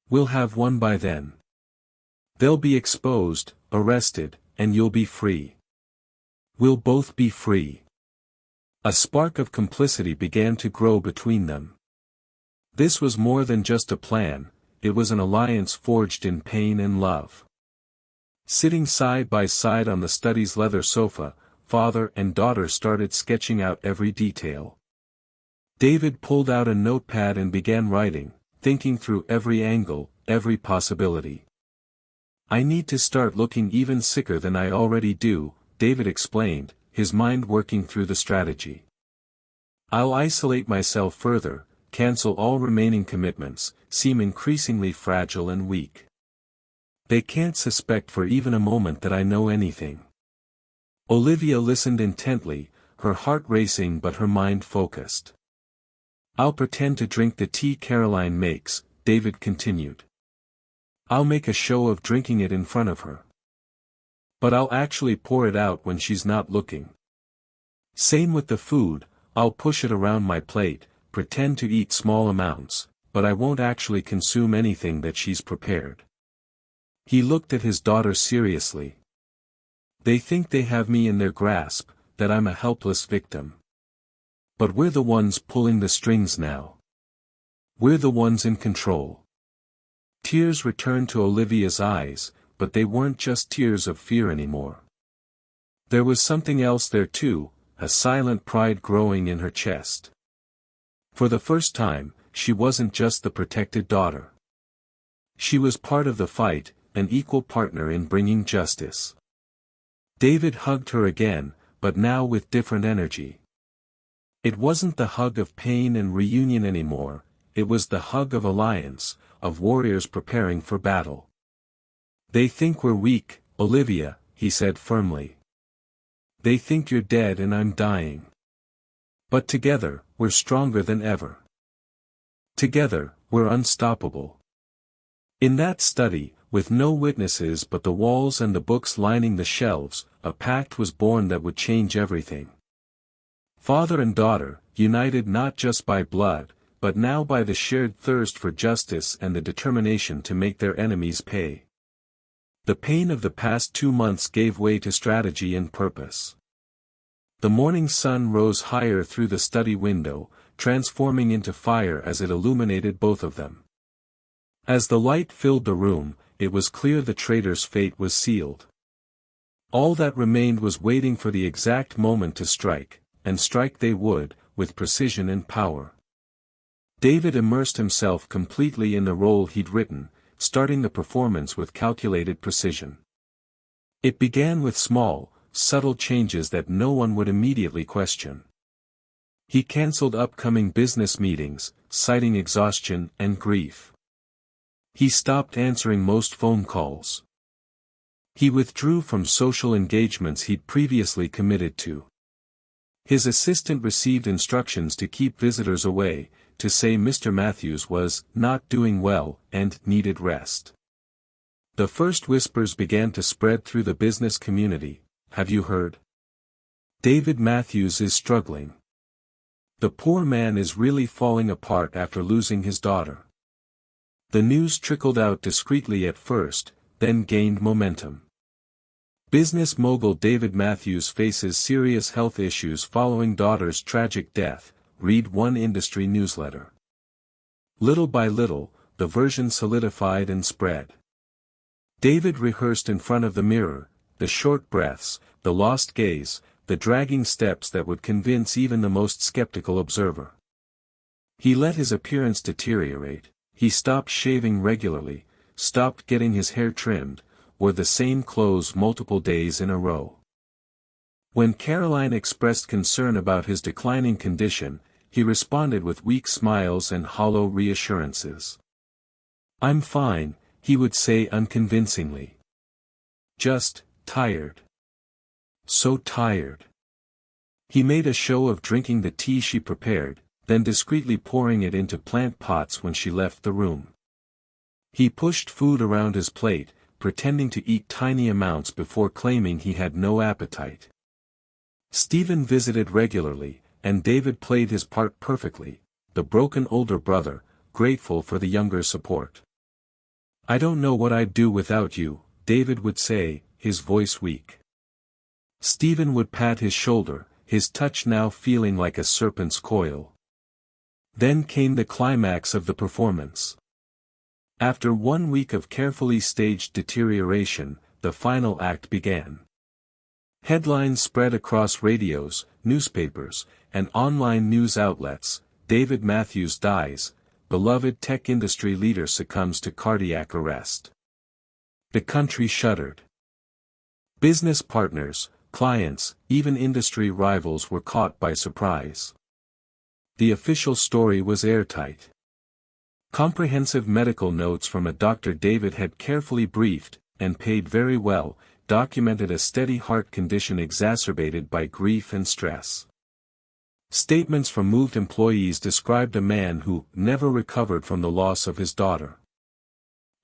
We'll have one by then. They'll be exposed, arrested, and you'll be free. We'll both be free. A spark of complicity began to grow between them. This was more than just a plan, it was an alliance forged in pain and love. Sitting side by side on the study's leather sofa, father and daughter started sketching out every detail. David pulled out a notepad and began writing, thinking through every angle, every possibility. I need to start looking even sicker than I already do, David explained, his mind working through the strategy. I'll isolate myself further, cancel all remaining commitments, seem increasingly fragile and weak. They can't suspect for even a moment that I know anything. Olivia listened intently, her heart racing but her mind focused. I'll pretend to drink the tea Caroline makes, David continued. I'll make a show of drinking it in front of her. But I'll actually pour it out when she's not looking. Same with the food, I'll push it around my plate, pretend to eat small amounts, but I won't actually consume anything that she's prepared. He looked at his daughter seriously. They think they have me in their grasp, that I'm a helpless victim. But we're the ones pulling the strings now. We're the ones in control. Tears returned to Olivia's eyes, but they weren't just tears of fear anymore. There was something else there too, a silent pride growing in her chest. For the first time, she wasn't just the protected daughter. She was part of the fight, an equal partner in bringing justice. David hugged her again, but now with different energy. It wasn't the hug of pain and reunion anymore, it was the hug of alliance, of warriors preparing for battle. They think we're weak, Olivia, he said firmly. They think you're dead and I'm dying. But together, we're stronger than ever. Together, we're unstoppable. In that study, with no witnesses but the walls and the books lining the shelves, a pact was born that would change everything. Father and daughter, united not just by blood, but now by the shared thirst for justice and the determination to make their enemies pay. The pain of the past 2 months gave way to strategy and purpose. The morning sun rose higher through the study window, transforming into fire as it illuminated both of them. As the light filled the room, it was clear the traitor's fate was sealed. All that remained was waiting for the exact moment to strike, and strike they would, with precision and power. David immersed himself completely in the role he'd written, starting the performance with calculated precision. It began with small, subtle changes that no one would immediately question. He cancelled upcoming business meetings, citing exhaustion and grief. He stopped answering most phone calls. He withdrew from social engagements he'd previously committed to. His assistant received instructions to keep visitors away, to say Mr. Matthews was not doing well and needed rest. The first whispers began to spread through the business community. Have you heard? David Matthews is struggling. The poor man is really falling apart after losing his daughter. The news trickled out discreetly at first, then gained momentum. Business mogul David Matthews faces serious health issues following daughter's tragic death, read one industry newsletter. Little by little, the version solidified and spread. David rehearsed in front of the mirror, the short breaths, the lost gaze, the dragging steps that would convince even the most skeptical observer. He let his appearance deteriorate. He stopped shaving regularly, stopped getting his hair trimmed, wore the same clothes multiple days in a row. When Caroline expressed concern about his declining condition, he responded with weak smiles and hollow reassurances. "I'm fine," he would say unconvincingly. "Just tired. So tired." He made a show of drinking the tea she prepared, then discreetly pouring it into plant pots when she left the room. He pushed food around his plate, pretending to eat tiny amounts before claiming he had no appetite. Stephen visited regularly, and David played his part perfectly, the broken older brother, grateful for the younger support. "I don't know what I'd do without you," David would say, his voice weak. Stephen would pat his shoulder, his touch now feeling like a serpent's coil. Then came the climax of the performance. After 1 week of carefully staged deterioration, the final act began. Headlines spread across radios, newspapers, and online news outlets. David Matthews dies, beloved tech industry leader succumbs to cardiac arrest. The country shuddered. Business partners, clients, even industry rivals were caught by surprise. The official story was airtight. Comprehensive medical notes from a doctor David had carefully briefed, and paid very well, documented a steady heart condition exacerbated by grief and stress. Statements from moved employees described a man who never recovered from the loss of his daughter.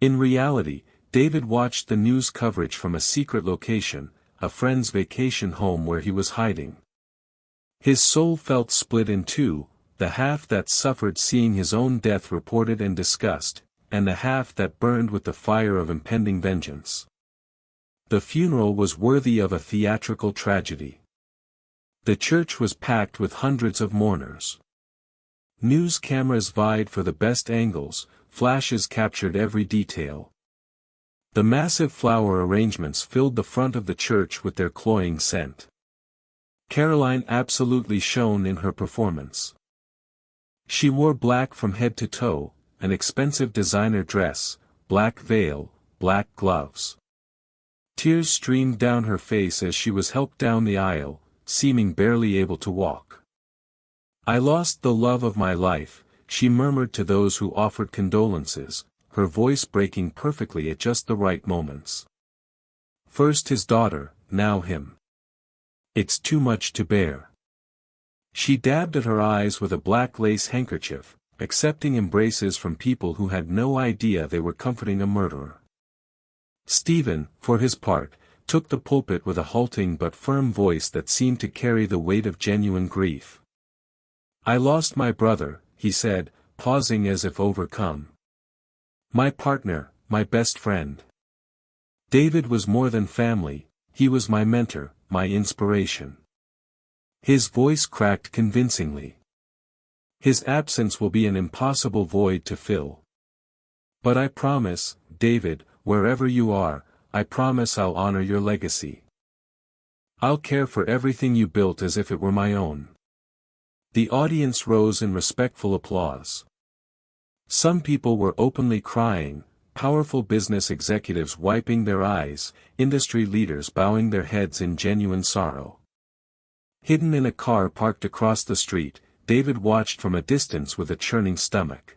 In reality, David watched the news coverage from a secret location, a friend's vacation home where he was hiding. His soul felt split in two, the half that suffered seeing his own death reported and discussed, and the half that burned with the fire of impending vengeance. The funeral was worthy of a theatrical tragedy. The church was packed with hundreds of mourners. News cameras vied for the best angles, flashes captured every detail. The massive flower arrangements filled the front of the church with their cloying scent. Caroline absolutely shone in her performance. She wore black from head to toe, an expensive designer dress, black veil, black gloves. Tears streamed down her face as she was helped down the aisle, seeming barely able to walk. "I lost the love of my life," she murmured to those who offered condolences, her voice breaking perfectly at just the right moments. First his daughter, now him. It's too much to bear. She dabbed at her eyes with a black lace handkerchief, accepting embraces from people who had no idea they were comforting a murderer. Stephen, for his part, took the pulpit with a halting but firm voice that seemed to carry the weight of genuine grief. "I lost my brother," he said, pausing as if overcome. "My partner, my best friend. David was more than family, he was my mentor, my inspiration." His voice cracked convincingly. "His absence will be an impossible void to fill. But I promise, David, wherever you are, I promise I'll honor your legacy. I'll care for everything you built as if it were my own." The audience rose in respectful applause. Some people were openly crying, powerful business executives wiping their eyes, industry leaders bowing their heads in genuine sorrow. Hidden in a car parked across the street, David watched from a distance with a churning stomach.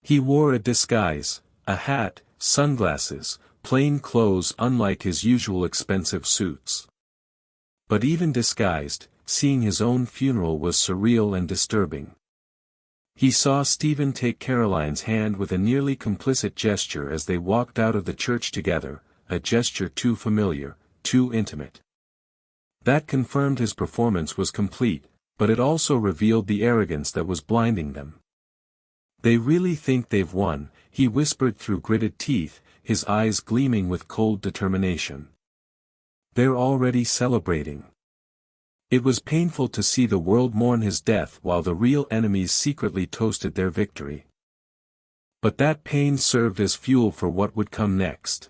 He wore a disguise, a hat, sunglasses, plain clothes unlike his usual expensive suits. But even disguised, seeing his own funeral was surreal and disturbing. He saw Stephen take Caroline's hand with a nearly complicit gesture as they walked out of the church together, a gesture too familiar, too intimate. That confirmed his performance was complete, but it also revealed the arrogance that was blinding them. "They really think they've won," he whispered through gritted teeth, his eyes gleaming with cold determination. "They're already celebrating." It was painful to see the world mourn his death while the real enemies secretly toasted their victory. But that pain served as fuel for what would come next.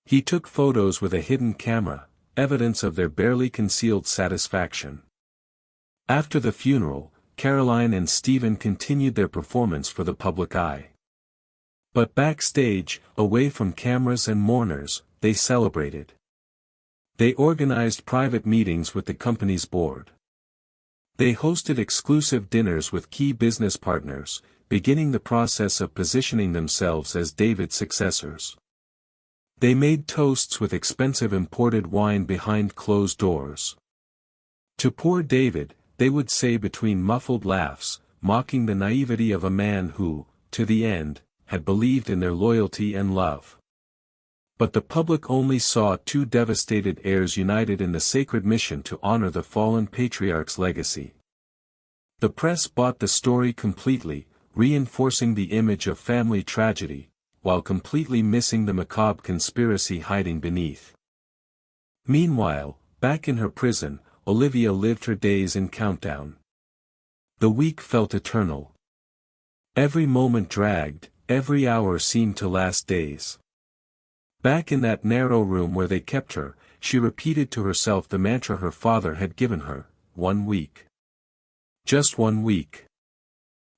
He took photos with a hidden camera, evidence of their barely concealed satisfaction. After the funeral, Caroline and Stephen continued their performance for the public eye. But backstage, away from cameras and mourners, they celebrated. They organized private meetings with the company's board. They hosted exclusive dinners with key business partners, beginning the process of positioning themselves as David's successors. They made toasts with expensive imported wine behind closed doors. To poor David, they would say between muffled laughs, mocking the naivety of a man who, to the end, had believed in their loyalty and love. But the public only saw two devastated heirs united in the sacred mission to honor the fallen patriarch's legacy. The press bought the story completely, reinforcing the image of family tragedy, while completely missing the macabre conspiracy hiding beneath. Meanwhile, back in her prison, Olivia lived her days in countdown. The week felt eternal. Every moment dragged, every hour seemed to last days. Back in that narrow room where they kept her, she repeated to herself the mantra her father had given her: 1 week. Just 1 week.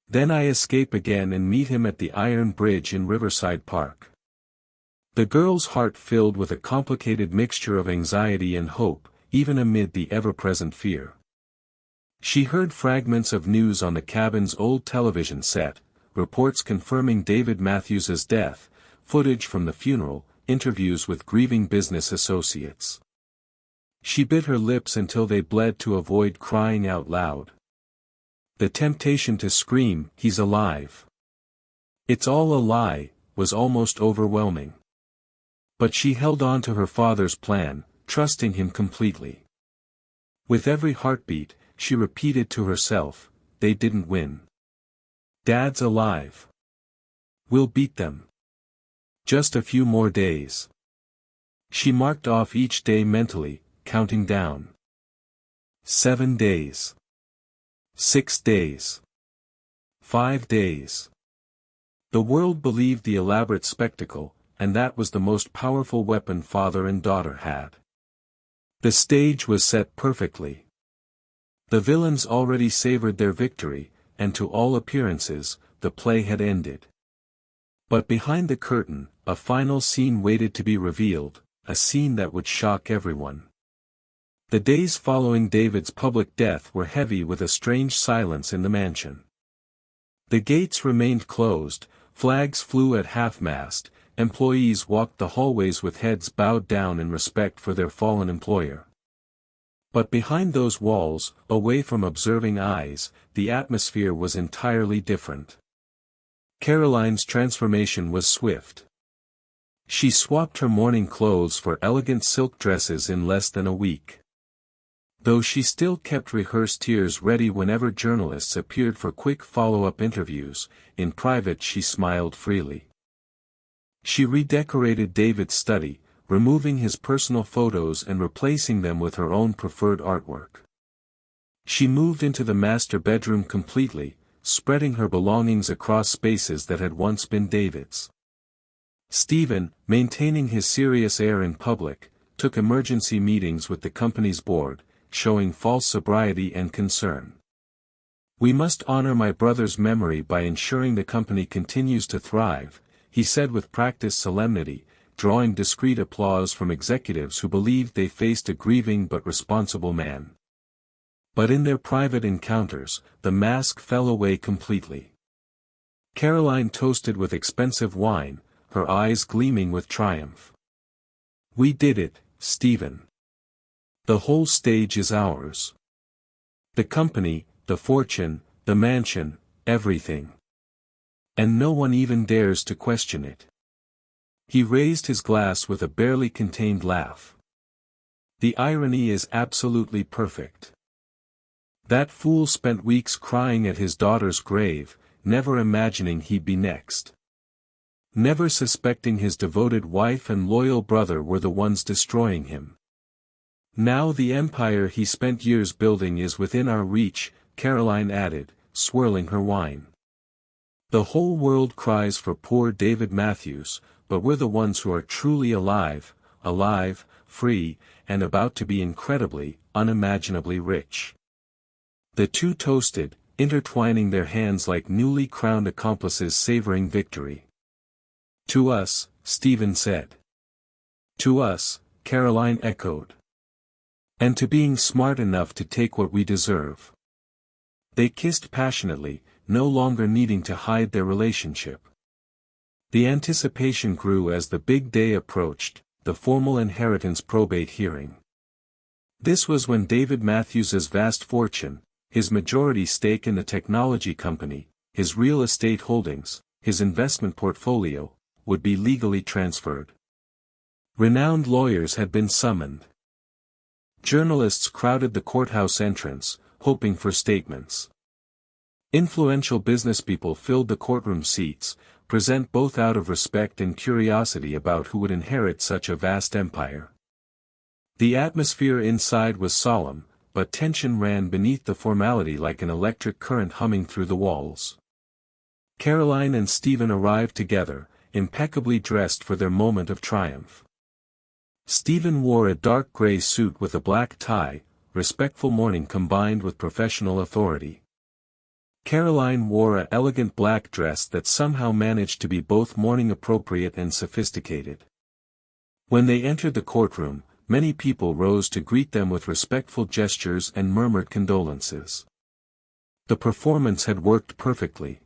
Then I escape again and meet him at the Iron Bridge in Riverside Park. The girl's heart filled with a complicated mixture of anxiety and hope, even amid the ever-present fear. She heard fragments of news on the cabin's old television set, reports confirming David Matthews's death, footage from the funeral, interviews with grieving business associates. She bit her lips until they bled to avoid crying out loud. The temptation to scream, "He's alive! It's all a lie," was almost overwhelming. But she held on to her father's plan, trusting him completely. With every heartbeat, she repeated to herself, "They didn't win. Dad's alive. We'll beat them. Just a few more days." She marked off each day mentally, counting down. 7 days. 6 days. 5 days. The world believed the elaborate spectacle, and that was the most powerful weapon father and daughter had. The stage was set perfectly. The villains already savored their victory, and to all appearances, the play had ended. But behind the curtain, a final scene waited to be revealed, a scene that would shock everyone. The days following David's public death were heavy with a strange silence in the mansion. The gates remained closed, flags flew at half-mast, employees walked the hallways with heads bowed down in respect for their fallen employer. But behind those walls, away from observing eyes, the atmosphere was entirely different. Caroline's transformation was swift. She swapped her mourning clothes for elegant silk dresses in less than a week. Though she still kept rehearsed tears ready whenever journalists appeared for quick follow-up interviews, in private she smiled freely. She redecorated David's study, removing his personal photos and replacing them with her own preferred artwork. She moved into the master bedroom completely, spreading her belongings across spaces that had once been David's. Stephen, maintaining his serious air in public, took emergency meetings with the company's board, showing false sobriety and concern. "We must honor my brother's memory by ensuring the company continues to thrive," he said with practiced solemnity, drawing discreet applause from executives who believed they faced a grieving but responsible man. But in their private encounters, the mask fell away completely. Caroline toasted with expensive wine, her eyes gleaming with triumph. "We did it, Stephen. The whole stage is ours. The company, the fortune, the mansion, everything. And no one even dares to question it." He raised his glass with a barely contained laugh. "The irony is absolutely perfect. That fool spent weeks crying at his daughter's grave, never imagining he'd be next. Never suspecting his devoted wife and loyal brother were the ones destroying him. Now the empire he spent years building is within our reach," Caroline added, swirling her wine. "The whole world cries for poor David Matthews, but we're the ones who are truly alive, free, and about to be incredibly, unimaginably rich." The two toasted, intertwining their hands like newly crowned accomplices savoring victory. "To us," Stephen said. "To us," Caroline echoed. "And to being smart enough to take what we deserve." They kissed passionately, no longer needing to hide their relationship. The anticipation grew as the big day approached, the formal inheritance probate hearing. This was when David Matthews's vast fortune, his majority stake in the technology company, his real estate holdings, his investment portfolio, would be legally transferred. Renowned lawyers had been summoned. Journalists crowded the courthouse entrance, hoping for statements. Influential businesspeople filled the courtroom seats, present both out of respect and curiosity about who would inherit such a vast empire. The atmosphere inside was solemn, but tension ran beneath the formality like an electric current humming through the walls. Caroline and Stephen arrived together, impeccably dressed for their moment of triumph. Stephen wore a dark gray suit with a black tie, respectful mourning combined with professional authority. Caroline wore an elegant black dress that somehow managed to be both mourning appropriate and sophisticated. When they entered the courtroom, many people rose to greet them with respectful gestures and murmured condolences. The performance had worked perfectly.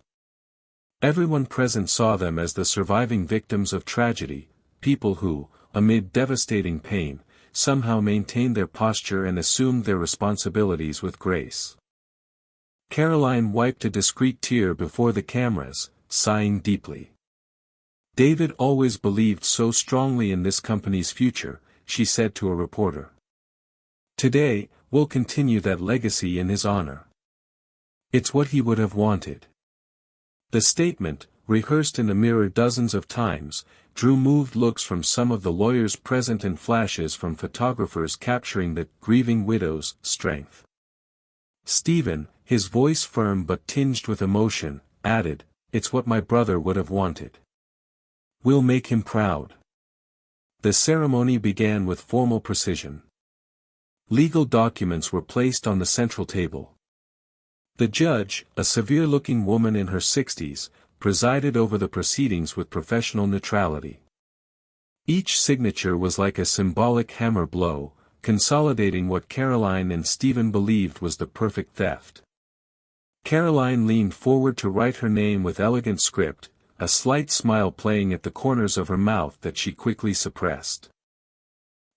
Everyone present saw them as the surviving victims of tragedy, people who, amid devastating pain, somehow maintained their posture and assumed their responsibilities with grace. Caroline wiped a discreet tear before the cameras, sighing deeply. "David always believed so strongly in this company's future," she said to a reporter. "Today, we'll continue that legacy in his honor. It's what he would have wanted." The statement, rehearsed in the mirror dozens of times, drew moved looks from some of the lawyers present and flashes from photographers capturing the grieving widow's strength. Stephen, his voice firm but tinged with emotion, added, "It's what my brother would have wanted. We'll make him proud." The ceremony began with formal precision. Legal documents were placed on the central table. The judge, a severe-looking woman in her 60s, presided over the proceedings with professional neutrality. Each signature was like a symbolic hammer blow, consolidating what Caroline and Stephen believed was the perfect theft. Caroline leaned forward to write her name with elegant script, a slight smile playing at the corners of her mouth that she quickly suppressed.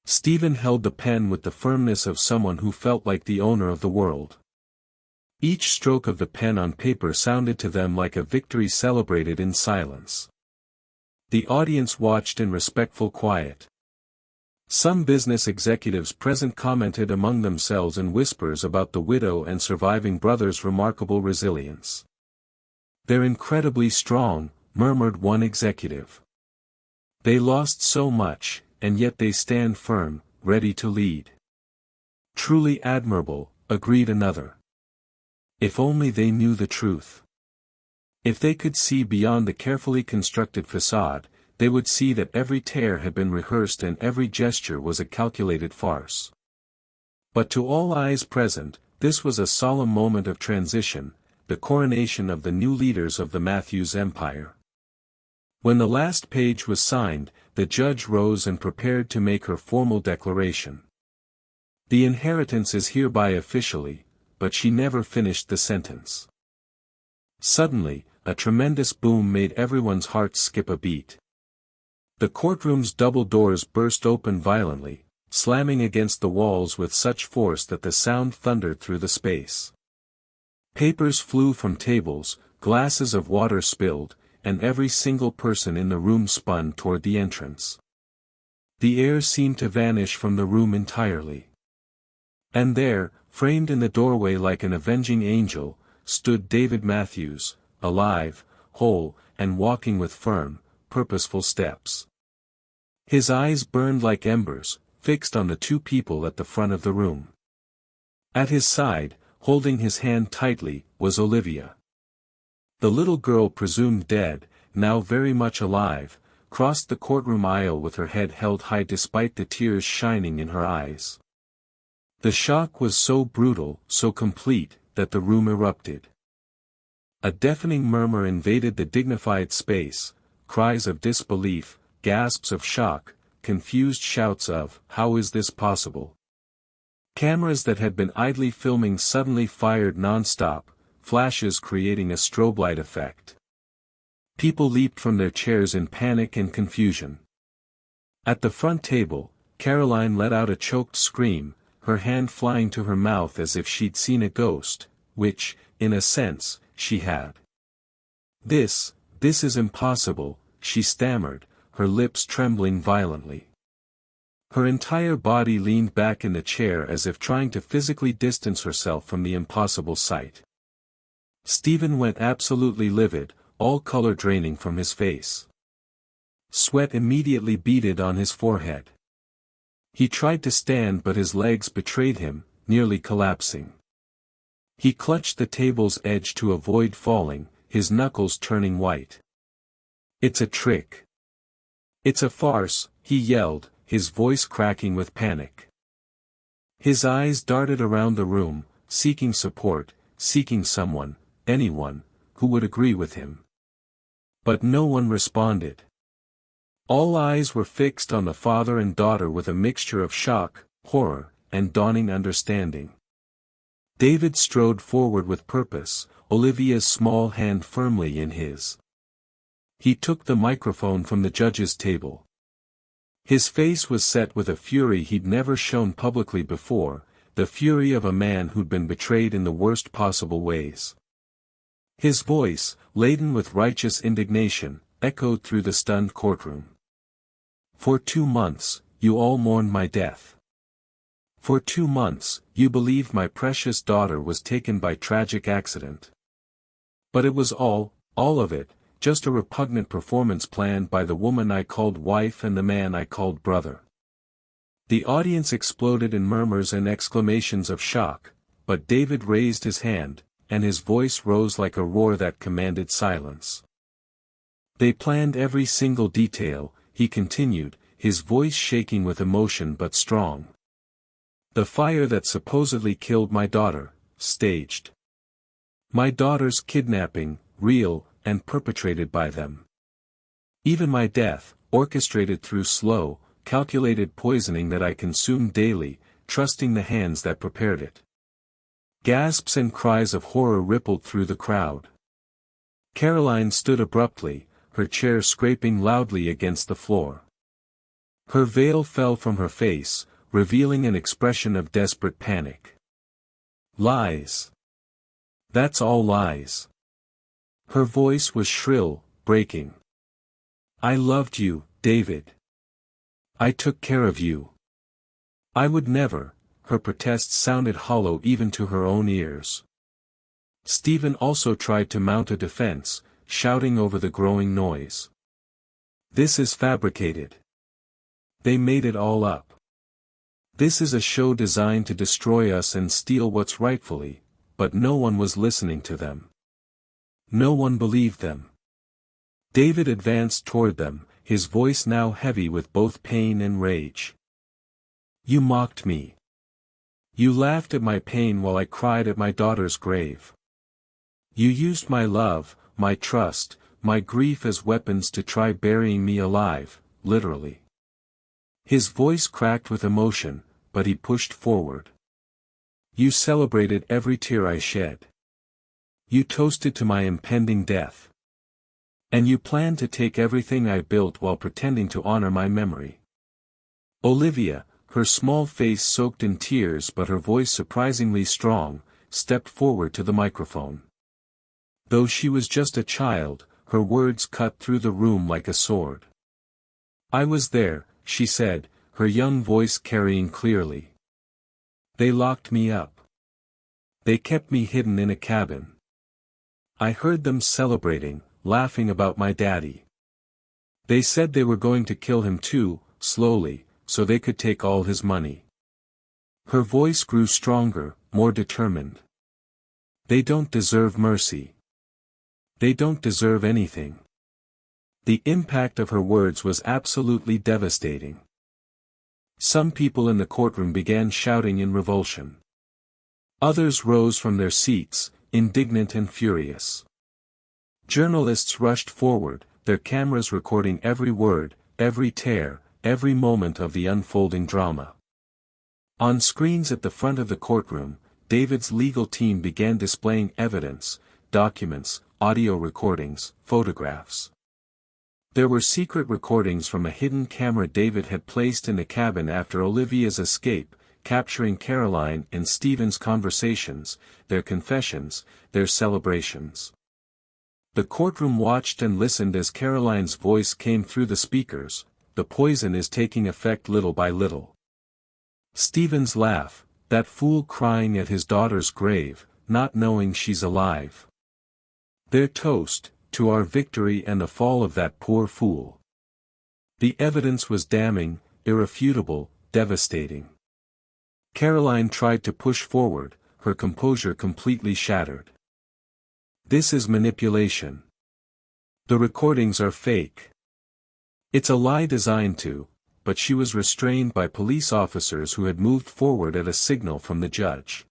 Stephen held the pen with the firmness of someone who felt like the owner of the world. Each stroke of the pen on paper sounded to them like a victory celebrated in silence. The audience watched in respectful quiet. Some business executives present commented among themselves in whispers about the widow and surviving brother's remarkable resilience. "They're incredibly strong," murmured one executive. "They lost so much, and yet they stand firm, ready to lead." "Truly admirable," agreed another. "If only they knew the truth. If they could see beyond the carefully constructed facade, they would see that every tear had been rehearsed and every gesture was a calculated farce." But to all eyes present, this was a solemn moment of transition, the coronation of the new leaders of the Matthews Empire. When the last page was signed, the judge rose and prepared to make her formal declaration. "The inheritance is hereby officially," but she never finished the sentence. Suddenly, a tremendous boom made everyone's hearts skip a beat. The courtroom's double doors burst open violently, slamming against the walls with such force that the sound thundered through the space. Papers flew from tables, glasses of water spilled, and every single person in the room spun toward the entrance. The air seemed to vanish from the room entirely. And there, framed in the doorway like an avenging angel, stood David Matthews, alive, whole, and walking with firm, purposeful steps. His eyes burned like embers, fixed on the two people at the front of the room. At his side, holding his hand tightly, was Olivia. The little girl presumed dead, now very much alive, crossed the courtroom aisle with her head held high despite the tears shining in her eyes. The shock was so brutal, so complete, that the room erupted. A deafening murmur invaded the dignified space, cries of disbelief, gasps of shock, confused shouts of, "How is this possible?" Cameras that had been idly filming suddenly fired non-stop, flashes creating a strobe light effect. People leaped from their chairs in panic and confusion. At the front table, Caroline let out a choked scream, her hand flying to her mouth as if she'd seen a ghost, which, in a sense, she had. This is impossible," she stammered, her lips trembling violently. Her entire body leaned back in the chair as if trying to physically distance herself from the impossible sight. Stephen went absolutely livid, all color draining from his face. Sweat immediately beaded on his forehead. He tried to stand but his legs betrayed him, nearly collapsing. He clutched the table's edge to avoid falling, his knuckles turning white. "It's a trick. It's a farce," he yelled, his voice cracking with panic. His eyes darted around the room, seeking support, seeking someone, anyone, who would agree with him. But no one responded. All eyes were fixed on the father and daughter with a mixture of shock, horror, and dawning understanding. David strode forward with purpose, Olivia's small hand firmly in his. He took the microphone from the judge's table. His face was set with a fury he'd never shown publicly before, the fury of a man who'd been betrayed in the worst possible ways. His voice, laden with righteous indignation, echoed through the stunned courtroom. "For 2 months, you all mourned my death. For 2 months, you believed my precious daughter was taken by tragic accident. But it was all of it, just a repugnant performance planned by the woman I called wife and the man I called brother." The audience exploded in murmurs and exclamations of shock, but David raised his hand, and his voice rose like a roar that commanded silence. "They planned every single detail," he continued, his voice shaking with emotion but strong. "The fire that supposedly killed my daughter, staged. My daughter's kidnapping, real, and perpetrated by them. Even my death, orchestrated through slow, calculated poisoning that I consumed daily, trusting the hands that prepared it." Gasps and cries of horror rippled through the crowd. Caroline stood abruptly, her chair scraping loudly against the floor. Her veil fell from her face, revealing an expression of desperate panic. Lies. That's all lies. Her voice was shrill, breaking. I loved you, David. I took care of you. I would never. Her protest sounded hollow even to her own ears. Stephen also tried to mount a defense, shouting over the growing noise. This is fabricated. They made it all up. This is a show designed to destroy us and steal what's rightfully, but no one was listening to them. No one believed them. David advanced toward them, his voice now heavy with both pain and rage. You mocked me. You laughed at my pain while I cried at my daughter's grave. You used my love, my trust, my grief as weapons to try burying me alive, literally. His voice cracked with emotion, but he pushed forward. You celebrated every tear I shed. You toasted to my impending death. And you planned to take everything I built while pretending to honor my memory. Olivia, her small face soaked in tears but her voice surprisingly strong, stepped forward to the microphone. Though she was just a child, her words cut through the room like a sword. I was there, she said, her young voice carrying clearly. They locked me up. They kept me hidden in a cabin. I heard them celebrating, laughing about my daddy. They said they were going to kill him too, slowly, so they could take all his money. Her voice grew stronger, more determined. They don't deserve mercy. They don't deserve anything. The impact of her words was absolutely devastating. Some people in the courtroom began shouting in revulsion. Others rose from their seats, indignant and furious. Journalists rushed forward, their cameras recording every word, every tear, every moment of the unfolding drama. On screens at the front of the courtroom, David's legal team began displaying evidence, documents, audio recordings, photographs. There were secret recordings from a hidden camera David had placed in the cabin after Olivia's escape, capturing Caroline and Stephen's conversations, their confessions, their celebrations. The courtroom watched and listened as Caroline's voice came through the speakers. The poison is taking effect little by little. Stephen's laugh, that fool crying at his daughter's grave, not knowing she's alive. Their toast, to our victory and the fall of that poor fool. The evidence was damning, irrefutable, devastating. Caroline tried to push forward, her composure completely shattered. This is manipulation. The recordings are fake. It's a lie designed to, but she was restrained by police officers who had moved forward at a signal from the judge.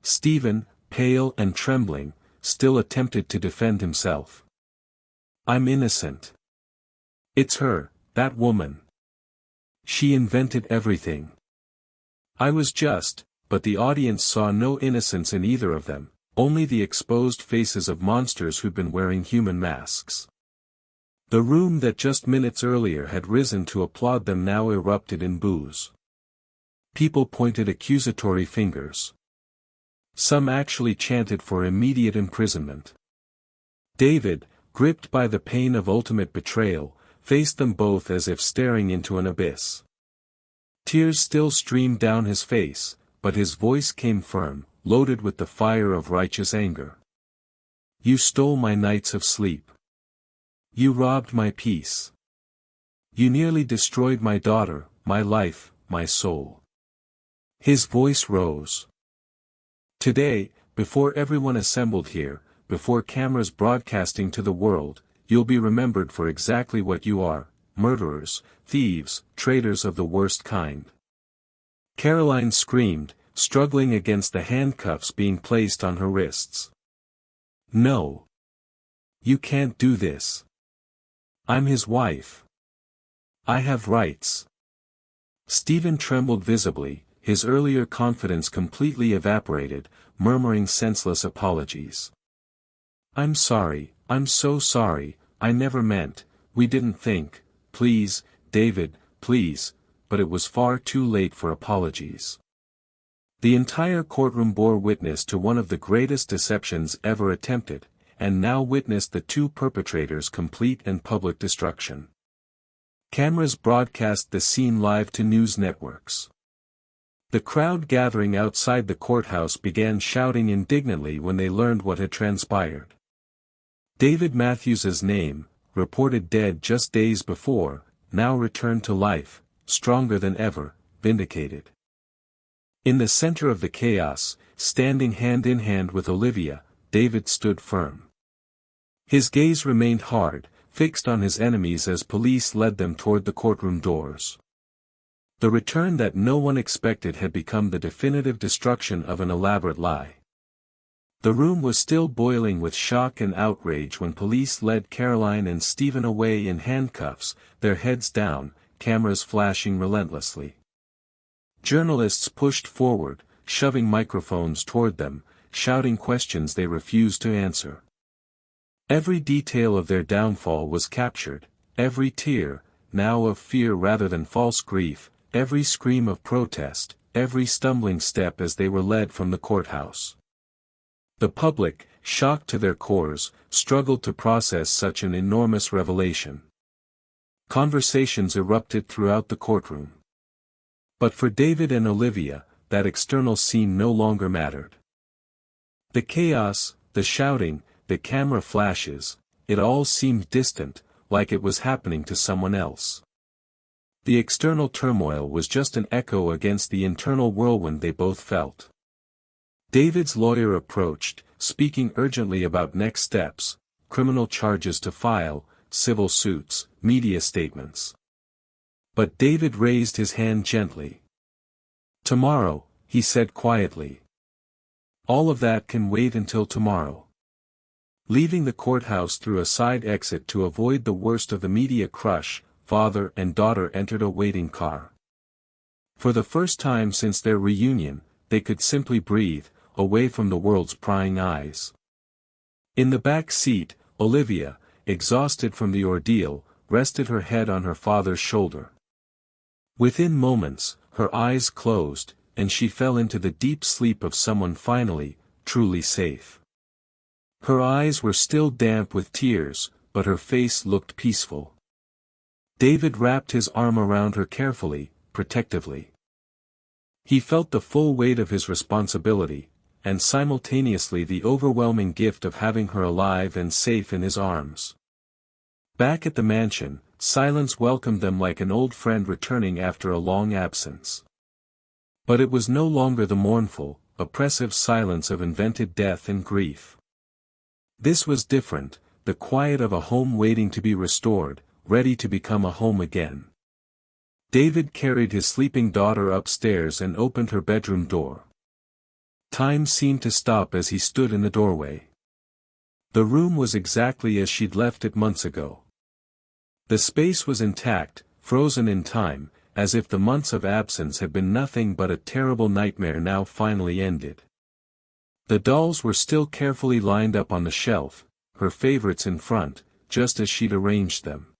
Stephen, pale and trembling, still attempted to defend himself. I'm innocent. It's her, that woman. She invented everything. I was just, but the audience saw no innocence in either of them, only the exposed faces of monsters who'd been wearing human masks. The room that just minutes earlier had risen to applaud them now erupted in boos. People pointed accusatory fingers. Some actually chanted for immediate imprisonment. David, gripped by the pain of ultimate betrayal, faced them both as if staring into an abyss. Tears still streamed down his face, but his voice came firm, loaded with the fire of righteous anger. You stole my nights of sleep. You robbed my peace. You nearly destroyed my daughter, my life, my soul. His voice rose. Today, before everyone assembled here, before cameras broadcasting to the world, you'll be remembered for exactly what you are, murderers, thieves, traitors of the worst kind. Caroline screamed, struggling against the handcuffs being placed on her wrists. No. You can't do this. I'm his wife. I have rights. Stephen trembled visibly, his earlier confidence completely evaporated, murmuring senseless apologies. I'm sorry, I'm so sorry, I never meant, we didn't think, please, David, please," but it was far too late for apologies. The entire courtroom bore witness to one of the greatest deceptions ever attempted, and now witnessed the two perpetrators' complete and public destruction. Cameras broadcast the scene live to news networks. The crowd gathering outside the courthouse began shouting indignantly when they learned what had transpired. David Matthews's name, reported dead just days before, now returned to life, stronger than ever, vindicated. In the center of the chaos, standing hand in hand with Olivia, David stood firm. His gaze remained hard, fixed on his enemies as police led them toward the courtroom doors. The return that no one expected had become the definitive destruction of an elaborate lie. The room was still boiling with shock and outrage when police led Caroline and Stephen away in handcuffs, their heads down, cameras flashing relentlessly. Journalists pushed forward, shoving microphones toward them, shouting questions they refused to answer. Every detail of their downfall was captured, every tear, now of fear rather than false grief, every scream of protest, every stumbling step as they were led from the courthouse. The public, shocked to their cores, struggled to process such an enormous revelation. Conversations erupted throughout the courtroom. But for David and Olivia, that external scene no longer mattered. The chaos, the shouting, the camera flashes, it all seemed distant, like it was happening to someone else. The external turmoil was just an echo against the internal whirlwind they both felt. David's lawyer approached, speaking urgently about next steps, criminal charges to file, civil suits, media statements. But David raised his hand gently. "Tomorrow," he said quietly. "All of that can wait until tomorrow." Leaving the courthouse through a side exit to avoid the worst of the media crush, father and daughter entered a waiting car. For the first time since their reunion, they could simply breathe, away from the world's prying eyes. In the back seat, Olivia, exhausted from the ordeal, rested her head on her father's shoulder. Within moments, her eyes closed, and she fell into the deep sleep of someone finally, truly safe. Her eyes were still damp with tears, but her face looked peaceful. David wrapped his arm around her carefully, protectively. He felt the full weight of his responsibility, and simultaneously the overwhelming gift of having her alive and safe in his arms. Back at the mansion, silence welcomed them like an old friend returning after a long absence. But it was no longer the mournful, oppressive silence of invented death and grief. This was different, the quiet of a home waiting to be restored, ready to become a home again. David carried his sleeping daughter upstairs and opened her bedroom door. Time seemed to stop as he stood in the doorway. The room was exactly as she'd left it months ago. The space was intact, frozen in time, as if the months of absence had been nothing but a terrible nightmare now finally ended. The dolls were still carefully lined up on the shelf, her favorites in front, just as she'd arranged them.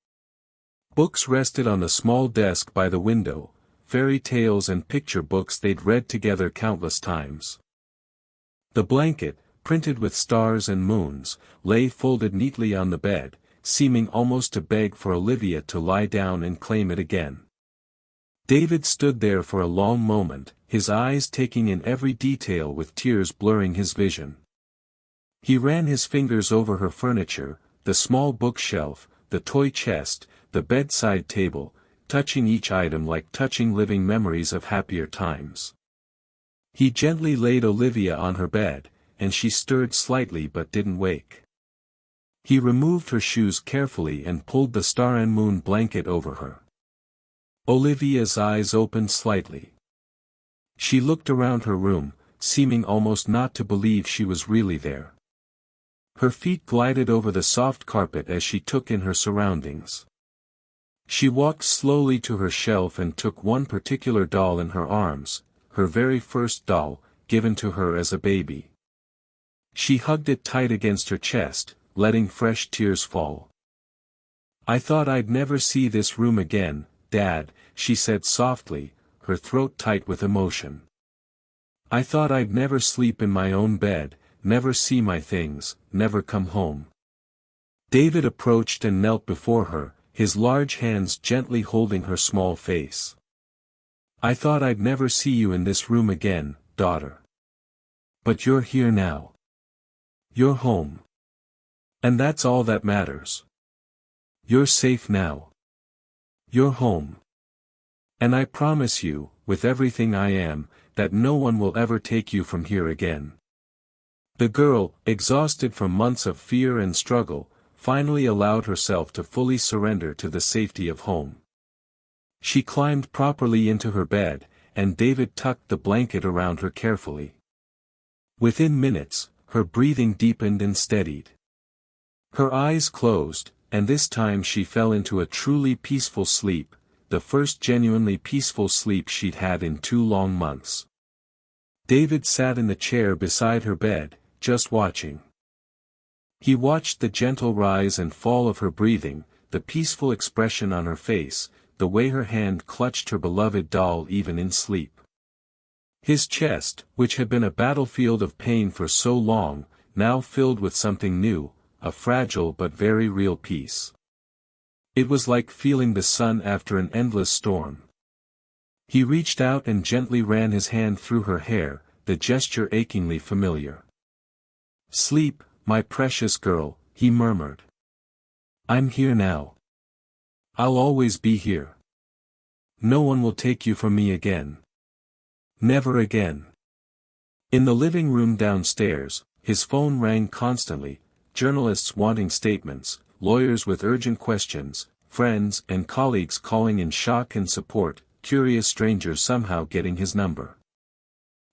Books rested on the small desk by the window, fairy tales and picture books they'd read together countless times. The blanket, printed with stars and moons, lay folded neatly on the bed, seeming almost to beg for Olivia to lie down and claim it again. David stood there for a long moment, his eyes taking in every detail with tears blurring his vision. He ran his fingers over her furniture, the small bookshelf, the toy chest, the bedside table, touching each item like touching living memories of happier times. He gently laid Olivia on her bed, and she stirred slightly but didn't wake. He removed her shoes carefully and pulled the star and moon blanket over her. Olivia's eyes opened slightly. She looked around her room, seeming almost not to believe she was really there. Her feet glided over the soft carpet as she took in her surroundings. She walked slowly to her shelf and took one particular doll in her arms, her very first doll, given to her as a baby. She hugged it tight against her chest, letting fresh tears fall. "I thought I'd never see this room again," Dad," she said softly, her throat tight with emotion. "I thought I'd never sleep in my own bed, never see my things, never come home." David approached and knelt before her, his large hands gently holding her small face. "I thought I'd never see you in this room again, daughter. But you're here now. You're home. And that's all that matters. You're safe now. You're home. And I promise you, with everything I am, that no one will ever take you from here again." The girl, exhausted from months of fear and struggle, finally allowed herself to fully surrender to the safety of home. She climbed properly into her bed, and David tucked the blanket around her carefully. Within minutes, her breathing deepened and steadied. Her eyes closed, and this time she fell into a truly peaceful sleep, the first genuinely peaceful sleep she'd had in 2 long months. David sat in the chair beside her bed, just watching. He watched the gentle rise and fall of her breathing, the peaceful expression on her face, the way her hand clutched her beloved doll even in sleep. His chest, which had been a battlefield of pain for so long, now filled with something new, a fragile but very real peace. It was like feeling the sun after an endless storm. He reached out and gently ran his hand through her hair, the gesture achingly familiar. "Sleep, my precious girl," he murmured. "I'm here now. I'll always be here. No one will take you from me again. Never again." In the living room downstairs, his phone rang constantly, journalists wanting statements, lawyers with urgent questions, friends and colleagues calling in shock and support, curious strangers somehow getting his number.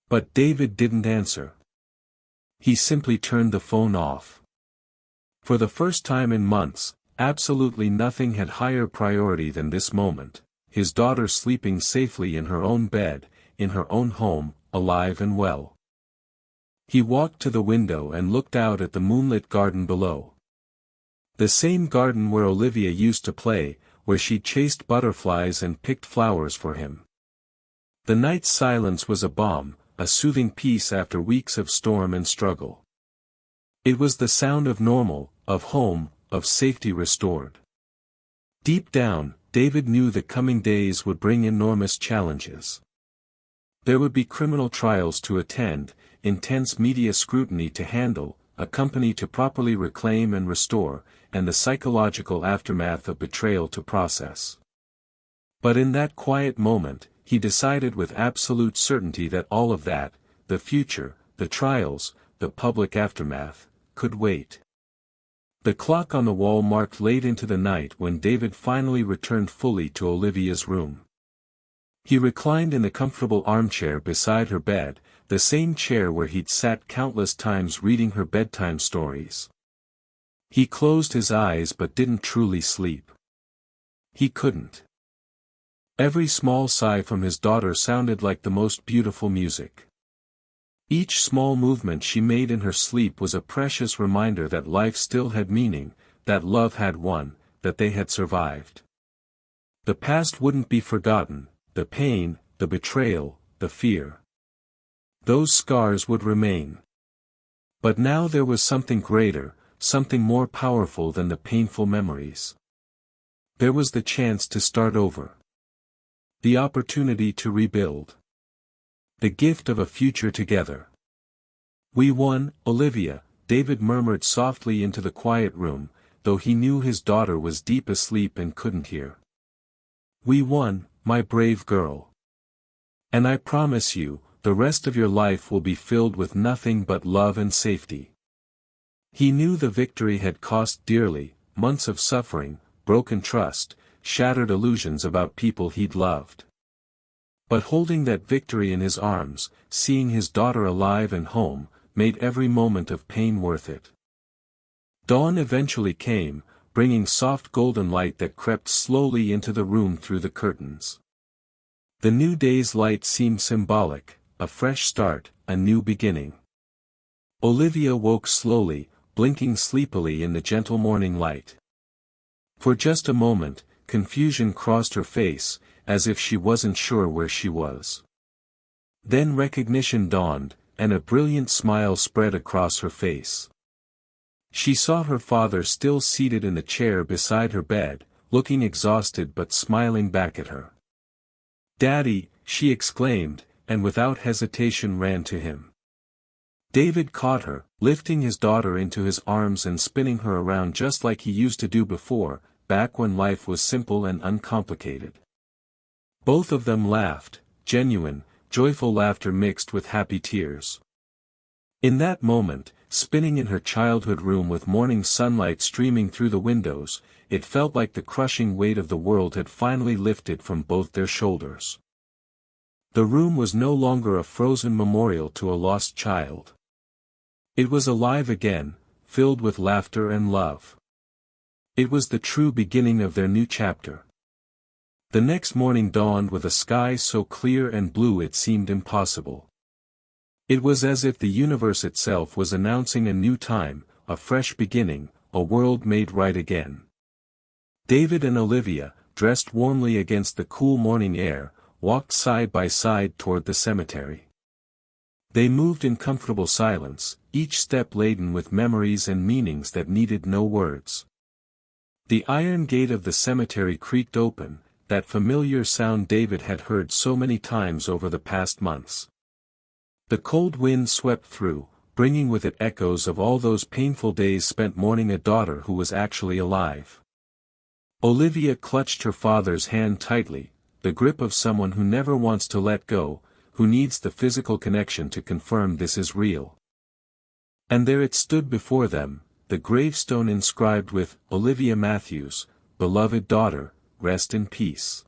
But David didn't answer. He simply turned the phone off. For the first time in months, absolutely nothing had higher priority than this moment, his daughter sleeping safely in her own bed, in her own home, alive and well. He walked to the window and looked out at the moonlit garden below. The same garden where Olivia used to play, where she chased butterflies and picked flowers for him. The night's silence was a balm, a soothing peace after weeks of storm and struggle. It was the sound of normal, of home, of safety restored. Deep down, David knew the coming days would bring enormous challenges. There would be criminal trials to attend, intense media scrutiny to handle, a company to properly reclaim and restore, and the psychological aftermath of betrayal to process. But in that quiet moment, he decided with absolute certainty that all of that, the future, the trials, the public aftermath, could wait. The clock on the wall marked late into the night when David finally returned fully to Olivia's room. He reclined in the comfortable armchair beside her bed, the same chair where he'd sat countless times reading her bedtime stories. He closed his eyes but didn't truly sleep. He couldn't. Every small sigh from his daughter sounded like the most beautiful music. Each small movement she made in her sleep was a precious reminder that life still had meaning, that love had won, that they had survived. The past wouldn't be forgotten, the pain, the betrayal, the fear. Those scars would remain. But now there was something greater, something more powerful than the painful memories. There was the chance to start over. The opportunity to rebuild. The gift of a future together. "We won, Olivia," David murmured softly into the quiet room, though he knew his daughter was deep asleep and couldn't hear. "We won, my brave girl. And I promise you, the rest of your life will be filled with nothing but love and safety." He knew the victory had cost dearly, months of suffering, broken trust, shattered illusions about people he'd loved. But holding that victory in his arms, seeing his daughter alive and home, made every moment of pain worth it. Dawn eventually came, bringing soft golden light that crept slowly into the room through the curtains. The new day's light seemed symbolic, a fresh start, a new beginning. Olivia woke slowly, blinking sleepily in the gentle morning light. For just a moment, confusion crossed her face, as if she wasn't sure where she was. Then recognition dawned, and a brilliant smile spread across her face. She saw her father still seated in the chair beside her bed, looking exhausted but smiling back at her. "Daddy," she exclaimed, and without hesitation ran to him. David caught her, lifting his daughter into his arms and spinning her around just like he used to do before, back when life was simple and uncomplicated. Both of them laughed, genuine, joyful laughter mixed with happy tears. In that moment, spinning in her childhood room with morning sunlight streaming through the windows, it felt like the crushing weight of the world had finally lifted from both their shoulders. The room was no longer a frozen memorial to a lost child. It was alive again, filled with laughter and love. It was the true beginning of their new chapter. The next morning dawned with a sky so clear and blue it seemed impossible. It was as if the universe itself was announcing a new time, a fresh beginning, a world made right again. David and Olivia, dressed warmly against the cool morning air, walked side by side toward the cemetery. They moved in comfortable silence, each step laden with memories and meanings that needed no words. The iron gate of the cemetery creaked open, that familiar sound David had heard so many times over the past months. The cold wind swept through, bringing with it echoes of all those painful days spent mourning a daughter who was actually alive. Olivia clutched her father's hand tightly, the grip of someone who never wants to let go, who needs the physical connection to confirm this is real. And there it stood before them, the gravestone inscribed with, "Olivia Matthews, beloved daughter, rest in peace."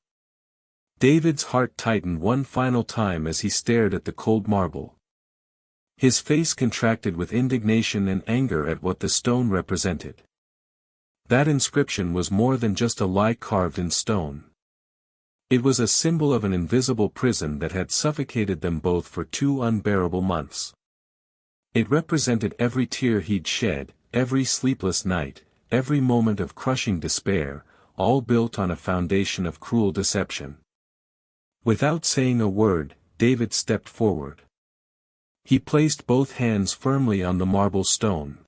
David's heart tightened one final time as he stared at the cold marble. His face contracted with indignation and anger at what the stone represented. That inscription was more than just a lie carved in stone. It was a symbol of an invisible prison that had suffocated them both for 2 unbearable months. It represented every tear he'd shed, every sleepless night, every moment of crushing despair, all built on a foundation of cruel deception. Without saying a word, David stepped forward. He placed both hands firmly on the marble stone.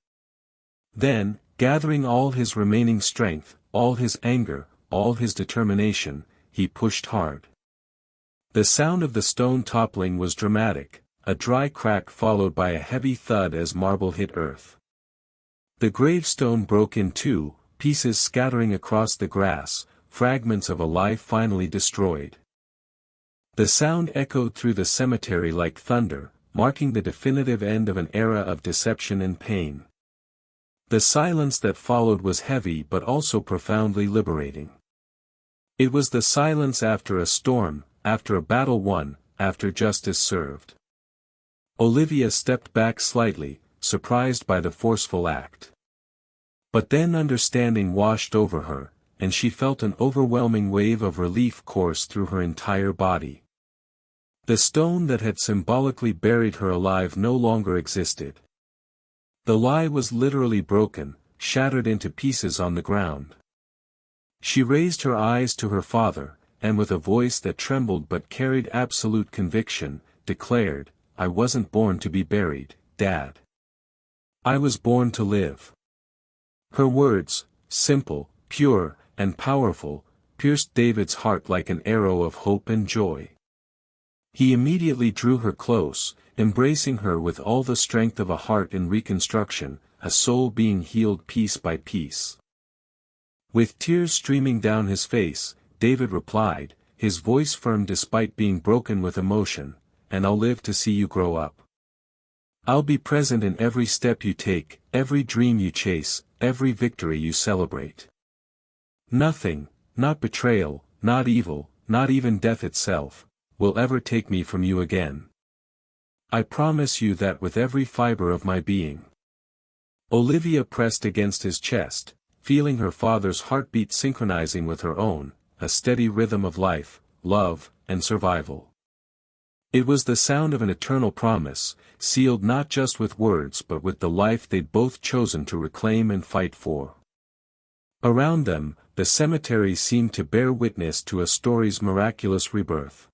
Then, gathering all his remaining strength, all his anger, all his determination, he pushed hard. The sound of the stone toppling was dramatic, a dry crack followed by a heavy thud as marble hit earth. The gravestone broke in two, pieces scattering across the grass, fragments of a life finally destroyed. The sound echoed through the cemetery like thunder, marking the definitive end of an era of deception and pain. The silence that followed was heavy but also profoundly liberating. It was the silence after a storm, after a battle won, after justice served. Olivia stepped back slightly, surprised by the forceful act. But then understanding washed over her, and she felt an overwhelming wave of relief course through her entire body. The stone that had symbolically buried her alive no longer existed. The lie was literally broken, shattered into pieces on the ground. She raised her eyes to her father, and with a voice that trembled but carried absolute conviction, declared, "I wasn't born to be buried, Dad. I was born to live." Her words, simple, pure, and powerful, pierced David's heart like an arrow of hope and joy. He immediately drew her close, embracing her with all the strength of a heart in reconstruction, a soul being healed piece by piece. With tears streaming down his face, David replied, his voice firm despite being broken with emotion, "And I'll live to see you grow up. I'll be present in every step you take, every dream you chase, every victory you celebrate. Nothing, not betrayal, not evil, not even death itself, will ever take me from you again. I promise you that with every fiber of my being." Olivia pressed against his chest, feeling her father's heartbeat synchronizing with her own, a steady rhythm of life, love, and survival. It was the sound of an eternal promise, sealed not just with words but with the life they'd both chosen to reclaim and fight for. Around them, the cemetery seemed to bear witness to a story's miraculous rebirth.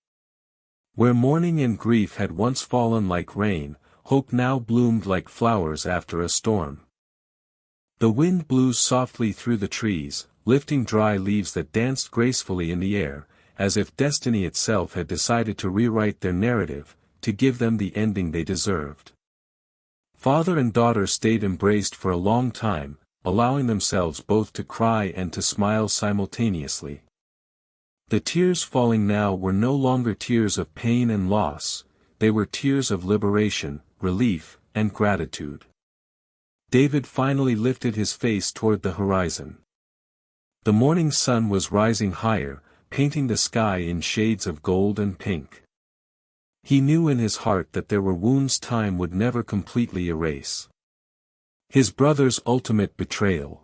Where mourning and grief had once fallen like rain, hope now bloomed like flowers after a storm. The wind blew softly through the trees, lifting dry leaves that danced gracefully in the air, as if destiny itself had decided to rewrite their narrative, to give them the ending they deserved. Father and daughter stayed embraced for a long time, allowing themselves both to cry and to smile simultaneously. The tears falling now were no longer tears of pain and loss, they were tears of liberation, relief, and gratitude. David finally lifted his face toward the horizon. The morning sun was rising higher, painting the sky in shades of gold and pink. He knew in his heart that there were wounds time would never completely erase. His brother's ultimate betrayal.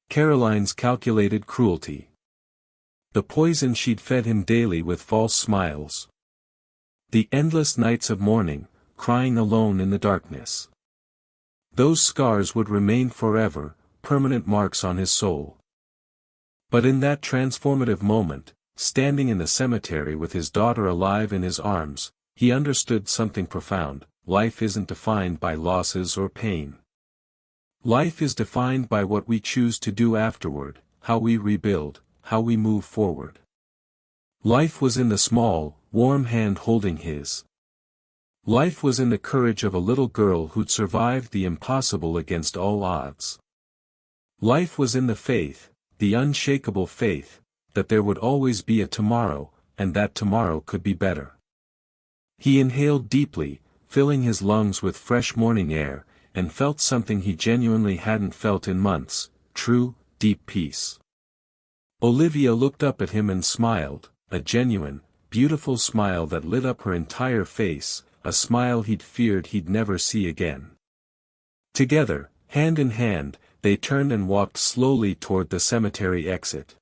Caroline's calculated cruelty. The poison she'd fed him daily with false smiles. The endless nights of mourning, crying alone in the darkness. Those scars would remain forever, permanent marks on his soul. But in that transformative moment, standing in the cemetery with his daughter alive in his arms, he understood something profound: life isn't defined by losses or pain. Life is defined by what we choose to do afterward, how we rebuild, how we move forward. Life was in the small, warm hand holding his. Life was in the courage of a little girl who'd survived the impossible against all odds. Life was in the faith, the unshakable faith, that there would always be a tomorrow, and that tomorrow could be better. He inhaled deeply, filling his lungs with fresh morning air, and felt something he genuinely hadn't felt in months: true, deep peace. Olivia looked up at him and smiled, a genuine, beautiful smile that lit up her entire face, a smile he'd feared he'd never see again. Together, hand in hand, they turned and walked slowly toward the cemetery exit.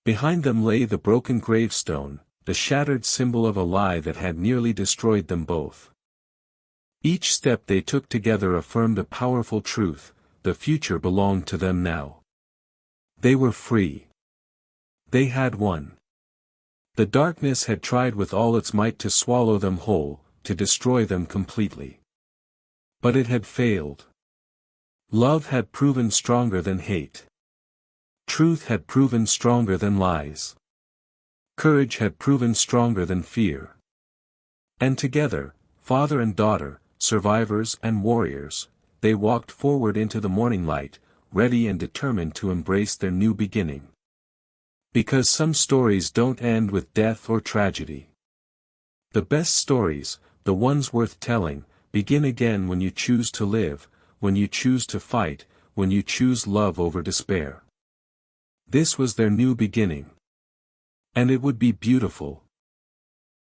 Behind them lay the broken gravestone, the shattered symbol of a lie that had nearly destroyed them both. Each step they took together affirmed a powerful truth: the future belonged to them now. They were free. They had won. The darkness had tried with all its might to swallow them whole, to destroy them completely. But it had failed. Love had proven stronger than hate. Truth had proven stronger than lies. Courage had proven stronger than fear. And together, father and daughter, survivors and warriors, they walked forward into the morning light, ready and determined to embrace their new beginning. Because some stories don't end with death or tragedy. The best stories, the ones worth telling, begin again when you choose to live, when you choose to fight, when you choose love over despair. This was their new beginning. And it would be beautiful.